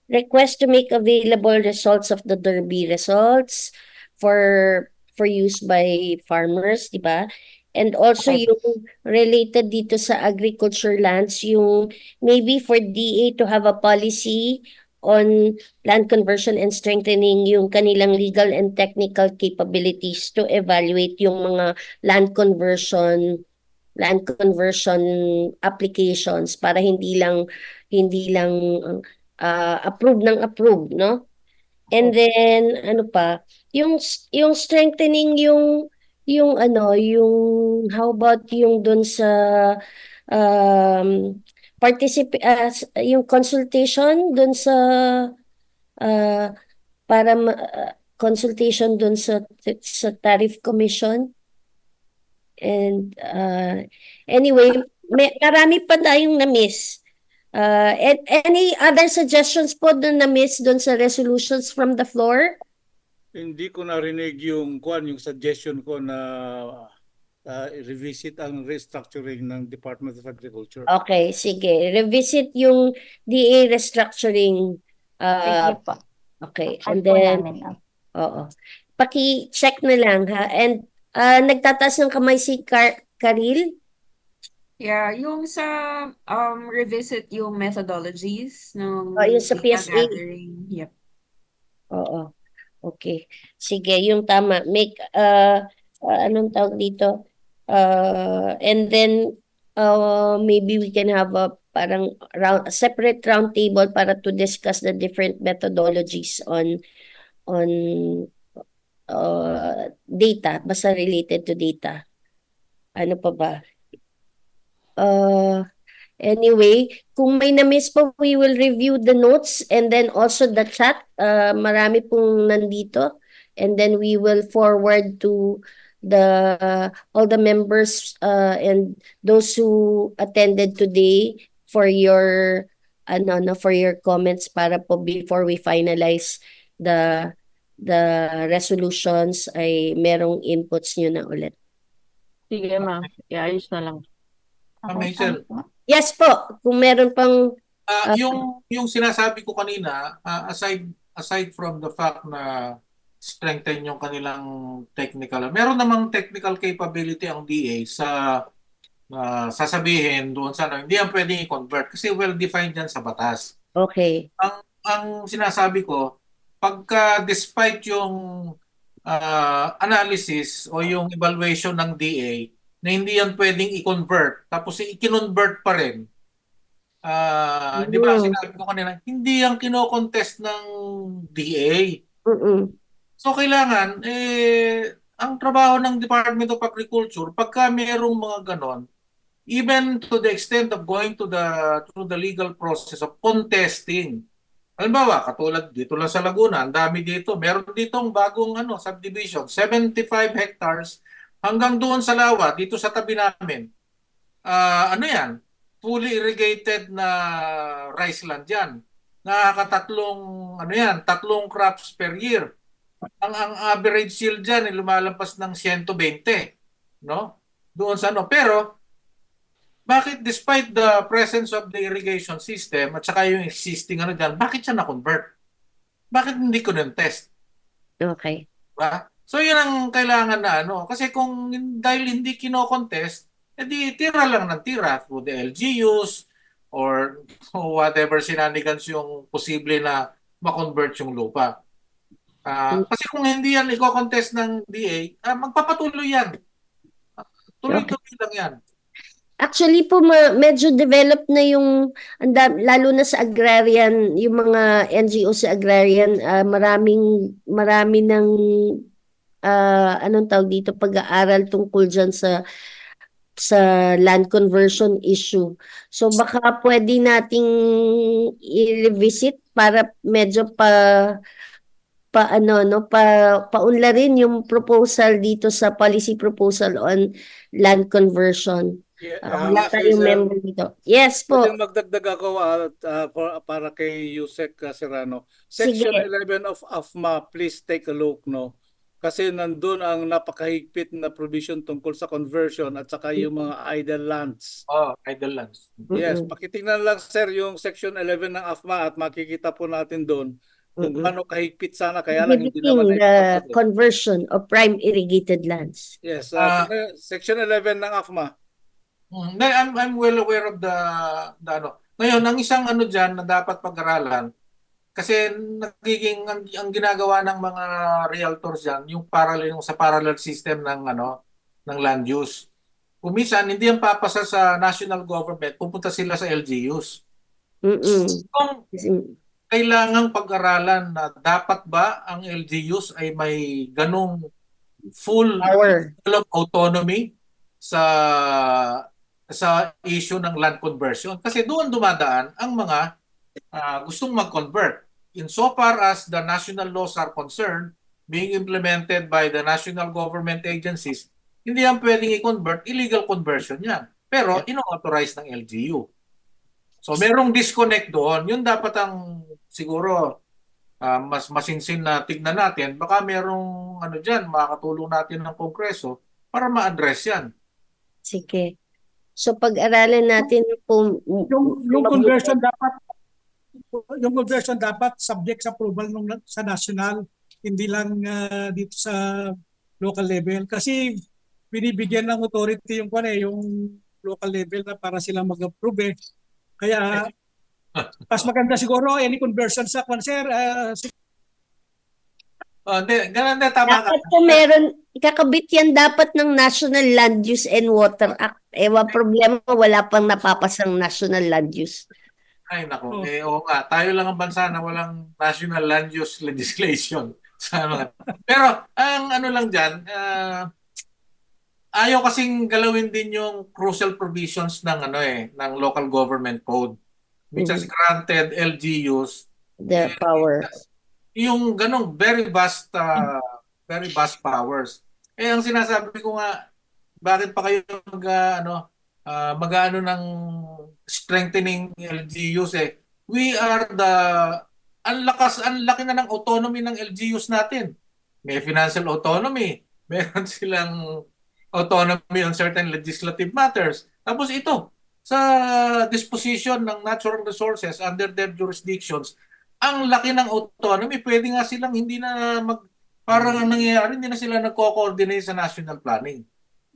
request to make available results of the Derby results for use by farmers, di ba? And also Okay. yung related dito sa agriculture lands, yung maybe for DA to have a policy on land conversion and strengthening yung kanilang legal and technical capabilities to evaluate yung mga land conversion applications para hindi lang approve ng approve, no? And then ano pa, yung strengthening yung how about yung dun sa yung consultation dun sa consultation dun sa tariff commission. And anyway, marami pa tayong na-miss. Any other suggestions po dun na-miss dun sa resolutions from the floor? Hindi ko narinig yung suggestion ko na revisit ang restructuring ng Department of Agriculture. Okay, sige. Revisit yung DA restructuring. Sige po. Okay, Add and po then namin. oo. Paki-check na lang ha. And nagtataas ng kamay si Karil. Yeah, yung sa revisit yung methodologies ng Yung sa data PSA. gathering. Yep. Oo. Okay. Sige, yung tama. Make anong tawag dito? And then maybe we can have a parang separate round table para to discuss the different methodologies on data, basta related to data. Ano pa ba? Anyway, kung may na-miss po, we will review the notes and then also the chat. Marami pong nandito. And then we will forward to all the members and those who attended today for your for your comments para po before we finalize the resolutions ay merong inputs nyo na ulit. Sige, ma'am. Iayos na lang. Hazel, Yes po, kung meron pang yung sinasabi ko kanina, aside from the fact na strengthen yung kanilang technical. Meron namang technical capability ang DA sa sasabihin doon sa hindi yan pwedeng i-convert kasi well-defined yan sa batas. Okay. Ang sinasabi ko, pagka despite yung analysis o yung evaluation ng DA na hindi yan pwedeng i-convert tapos i-convert pa rin. Di ba sinabi ko kanina, hindi yan kino-contest ng DA. So kailangan, ang trabaho ng Department of Agriculture, pagka mayroong mga ganon, even to the extent of going to through the legal process of contesting. Halimbawa, katulad dito lang sa Laguna, ang dami dito. Meron ditong bagong subdivision, 75 hectares hanggang doon sa Lawa, dito sa tabi namin. Ano yan? Fully irrigated na rice land yan. Nakakatatlong, tatlong crops per year. Ang average yield dyan ay lumalampas ng 120, no? Doon sa Pero, bakit despite the presence of the irrigation system at saka yung existing dyan, bakit siya na-convert? Bakit hindi ko test? Okay. Diba? So yun ang kailangan na Kasi kung dahil hindi kino-contest, edi tira lang ng tira through the LGUs or whatever sinanigans yung posible na ma-convert yung lupa. Kasi kung hindi yan i-contest ng DA, magpapatuloy yan. Tuloy-tuloy lang yan. Actually po, medyo developed na yung, lalo na sa agrarian, yung mga NGO sa agrarian, marami ng, anong tawag dito, pag-aaral tungkol dyan sa land conversion issue. So baka pwede nating i-revisit para medyo paunlarin yung proposal dito sa policy proposal on land conversion. Wala tayong member dito. Yes po. Pwede magdagdag ako para kay Yusek Serrano. Section Sige. 11 of AFMA, please take a look, no? Kasi nandun ang napakahigpit na provision tungkol sa conversion at saka yung mga idle lands. Idle lands. Yes, pakitingnan lang sir yung section 11 ng AFMA at makikita po natin doon kung gaano kahigpit sana kaya lang hindi naman the conversion of prime irrigated lands. Yes, section 11 ng AFMA. I'm well aware of the Ngayon, ang isang dyan na dapat pag-aralan, kasi nagiging ang ginagawa ng mga realtors dyan, yung parallel system ng ng land use. Kung minsan, hindi yan papasa sa national government, pupunta sila sa LGUs. Kung kailangang pag-aralan na dapat ba ang LGUs ay may ganong full power autonomy sa issue ng land conversion kasi doon dumadaan ang mga gustong mag-convert. Insofar as the national laws are concerned, being implemented by the national government agencies, hindi yan pwedeng i-convert, illegal conversion yan. Pero ino-authorize ng LGU. So merong disconnect doon. Yun dapat ang siguro mas masinsin na tignan natin. Baka merong dyan, makakatulong natin ng Kongreso para ma-address yan. Sige. So pag-aralan natin kung yung conversion dapat subject sa approval sa national, hindi lang dito sa local level kasi binibigyan ng authority yung local level na para silang mag-approve Kaya mas maganda siguro any conversion sa sir. Ganun na, tama ka. Dapat po ikakabit yan dapat ng National Land Use and Water Act. Problema, wala pang napapasang National Land Use. Ay, nako. Oo nga. Tayo lang ang bansa na walang National Land Use legislation. Pero, ang lang dyan, ayaw kasing galawin din yung crucial provisions ng ng local government code. Which has granted LGUs the power. Yung ganong very vast powers. Ang sinasabi ko nga, bakit pa kayo mag-ano ng strengthening LGUs We are ang laki na ng autonomy ng LGUs natin. May financial autonomy, meron silang autonomy on certain legislative matters. Tapos ito, sa disposition ng natural resources under their jurisdictions, ang laki ng autonomy, pwede nga silang hindi na parang ang nangyayari, hindi na sila nagko-coordinate sa national planning.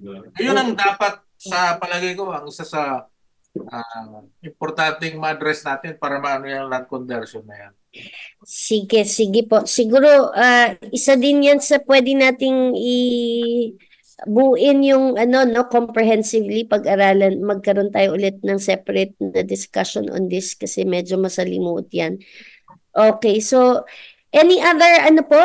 Yun ang dapat sa palagay ko ang isa sa importanteng ma-address natin para maano yung land conversion na yan. Sige, sige po. Siguro isa din 'yan sa pwede nating buuin yung ano no comprehensively pag-aralan, magkaroon tayo ulit ng separate na discussion on this kasi medyo masalimuot 'yan. Okay, so any other ano po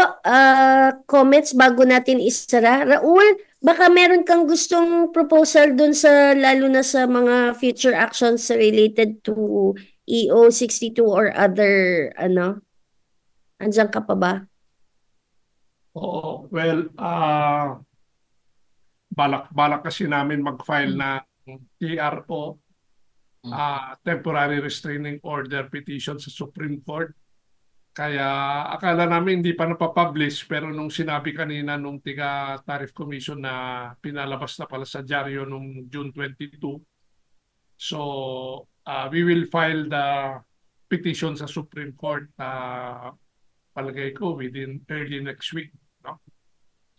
comments bago natin isara? Raul, baka meron kang gustong proposal dun sa lalo na sa mga future actions related to EO 62 or other ano? Andiyan ka pa ba? Oo, well, balak kasi namin mag-file na TRO, temporary restraining order petition sa Supreme Court. Kaya akala namin hindi pa napapublish, pero nung sinabi kanina nung tiga Tariff Commission na pinalabas na pala sa dyaryo nung June 22. So we will file the petition sa Supreme Court palagay ko within early next week, no?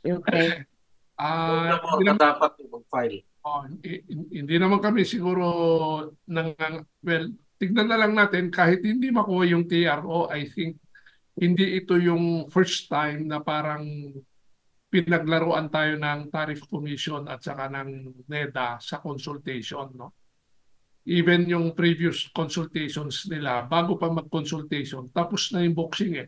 Okay. Hindi na dapat mag-file. Hindi naman kami siguro well, tignan na lang natin kahit hindi makuha yung TRO. I think hindi ito yung first time na parang pinaglaruan tayo ng Tariff Commission at saka ng NEDA sa consultation, no? Even yung previous consultations nila, bago pa mag-consultation, tapos na yung boxing eh.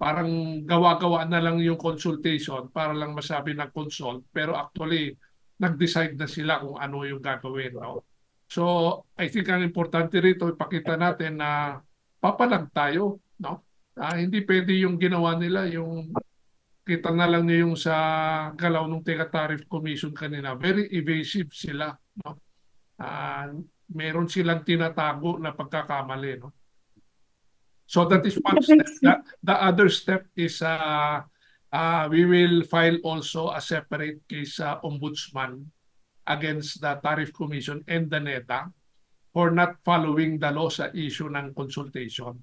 Parang gawa-gawa na lang yung consultation para lang masabi ng consult, pero actually nag-decide na sila kung ano yung gagawin, no? So I think ang importante rito ipakita natin na papalag tayo, no? Hindi pwede yung ginawa nila, yung kita na lang niyo yung sa galaw ng Tariff Commission kanina, very evasive sila, no? Meron silang tinatago na pagkakamali, no? So that is one step. The other step is we will file also a separate case sa Ombudsman against the Tariff Commission and the NEDA for not following the law sa issue ng consultation.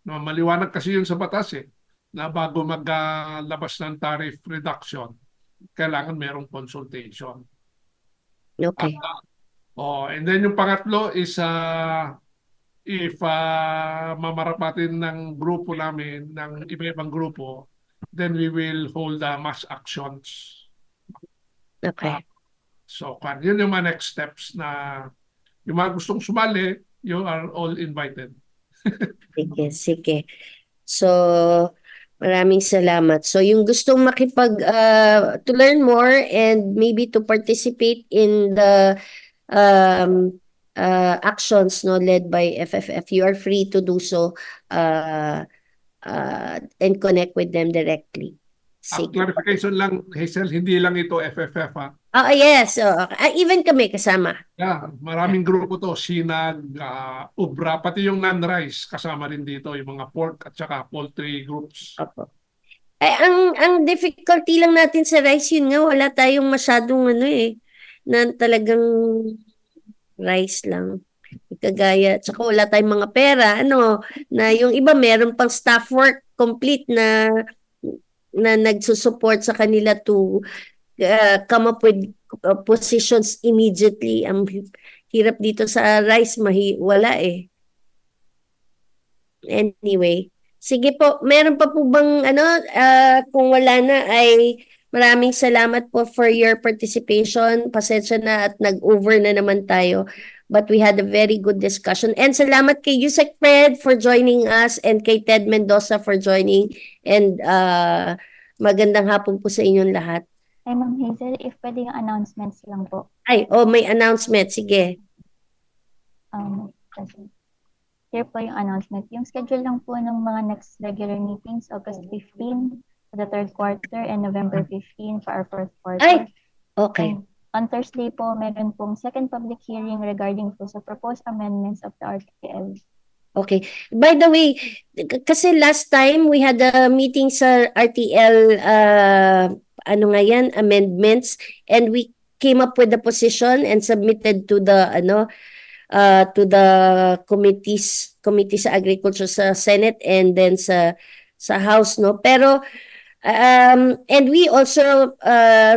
No, maliwanag kasi yun sa batas eh, na bago maglabas ng tariff reduction, kailangan merong consultation. Okay. And then yung pangatlo is if mamarapatin ng grupo namin, ng iba-ibang grupo, then we will hold mass actions. Okay. So, yun yung mga next steps na yung mga gustong sumali, you are all invited. Sige, sige. So, maraming salamat. So, yung gustong to learn more and maybe to participate in the actions no led by FFF, you are free to do so and connect with them directly. Sige. Clarification lang, Hazel, hindi lang ito FFF ha. Yes. Even kami kasama. Yeah, maraming grupo to, Sinag, Ubra, pati yung non-rice kasama rin dito, yung mga pork at saka poultry groups. Opo. Ang difficulty lang natin sa rice, yun nga, wala tayong masyadong na talagang rice lang. Kagaya, tsaka wala tayong mga pera, na yung iba meron pang staff work complete na nagsusupport sa kanila to come up with positions immediately. Ang hirap dito sa rice, wala eh. Anyway, sige po, meron pa po bang kung wala na ay maraming salamat po for your participation. Pasensya na at nag-over na naman tayo. But we had a very good discussion. And salamat kay Yusek Fred for joining us and kay Ted Mendoza for joining. And magandang hapon po sa inyong lahat. Ay, Ma'am Hazel, if pwedeng announcements lang po. Ay, may announcement. Sige. Here po yung announcement. Yung schedule lang po ng mga next regular meetings, August 15 for the third quarter and November 15 for our fourth quarter. Ay, okay. And on Thursday po, meron pong second public hearing regarding po sa proposed amendments of the RTL. Okay. By the way, kasi last time we had a meeting sa RTL, amendments, and we came up with the position and submitted to the committee sa agriculture sa Senate and then sa House, no. Pero And we also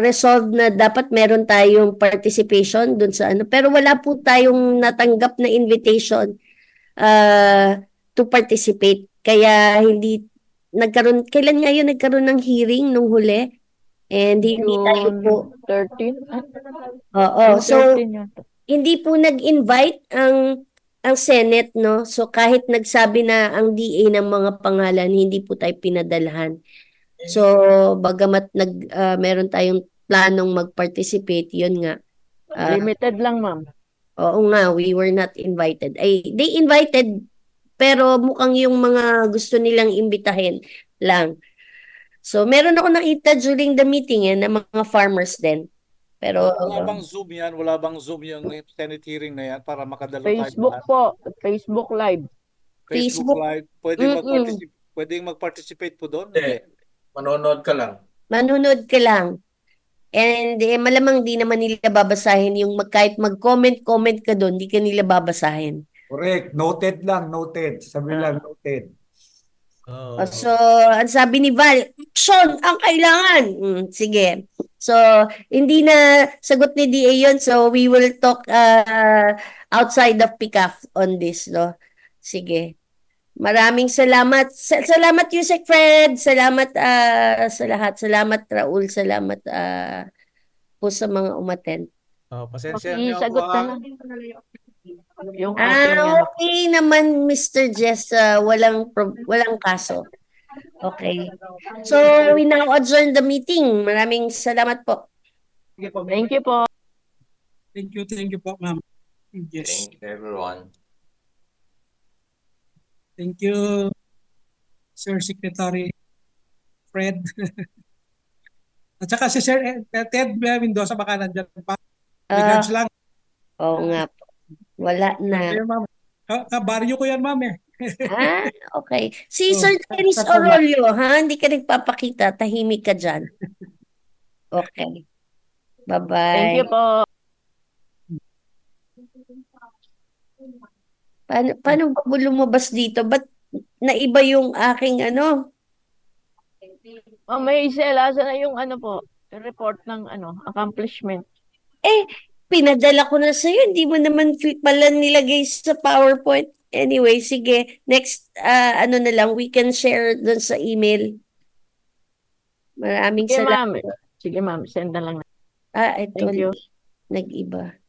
resolved na dapat meron tayong participation dun sa ano. Pero wala po tayong natanggap na invitation to participate. Kaya hindi nagkaroon, kailan nga yun nagkaroon ng hearing nung huli? And hindi tayo po. June 13? Oo. June So, 13 yun. hindi po nag-invite ang Senate, no? So kahit nagsabi na ang DA ng mga pangalan, hindi po tayo pinadalhan. So bagamat meron tayong planong mag-participate, yun nga. Limited lang, ma'am. Oo nga, we were not invited. They invited, pero mukhang yung mga gusto nilang imbitahin lang. So meron ako nakita during the meeting na mga farmers din. Pero Wala bang Zoom yan? Wala bang Zoom yung Senate hearing na yan para makadalo tayo Facebook lahat? po. Facebook Live. Facebook Facebook. Live. Pwedeng mag-participate po doon? Hindi. Manonood ka lang. Manunod ka lang. And malamang di naman nila babasahin yung kahit mag-comment ka doon, di ka nila babasahin. Correct. Noted lang, noted. Sabi lang, noted. So, ang sabi ni Val, action ang kailangan. Sige. So, hindi na sagot ni DA yun. So, we will talk outside of PICAF on this, no? Sige. Maraming salamat. Salamat, Yusek Fred. Salamat sa lahat. Salamat, Raul. Salamat po sa mga umattend. Pasensya niyo Sagot po. ka lang. Yung ating Okay naman, Mr. Jess. Walang kaso. Okay. So, we now adjourn the meeting. Maraming salamat po. Thank you po. Thank you po, ma'am. Yes. Thank you, everyone. Thank you, Sir Secretary Fred. At saka si Sir Ted Mendoza baka nandiyan pa. Regards lang. Oo nga po. Wala na. Okay, ma'am. Kabaryo ko yan, ma'am eh. Okay. Si Oh, Sir Dennis sa format. Orolio, ha? Hindi ka nagpapakita. Tahimik ka dyan. Okay. Bye-bye. Thank you po. Paano ba lumabas dito? Ba't naiba yung aking ano? May isa na yung ano po, report ng accomplishment. Pinadala ko na sa'yo. Hindi mo naman pala nilagay sa PowerPoint. Anyway, sige. Next, ano na lang, we can share dun sa email. Maraming Sige, ma'am. salamat. Sige, ma'am. Send na lang. Ito. Thank you. Nag-iba.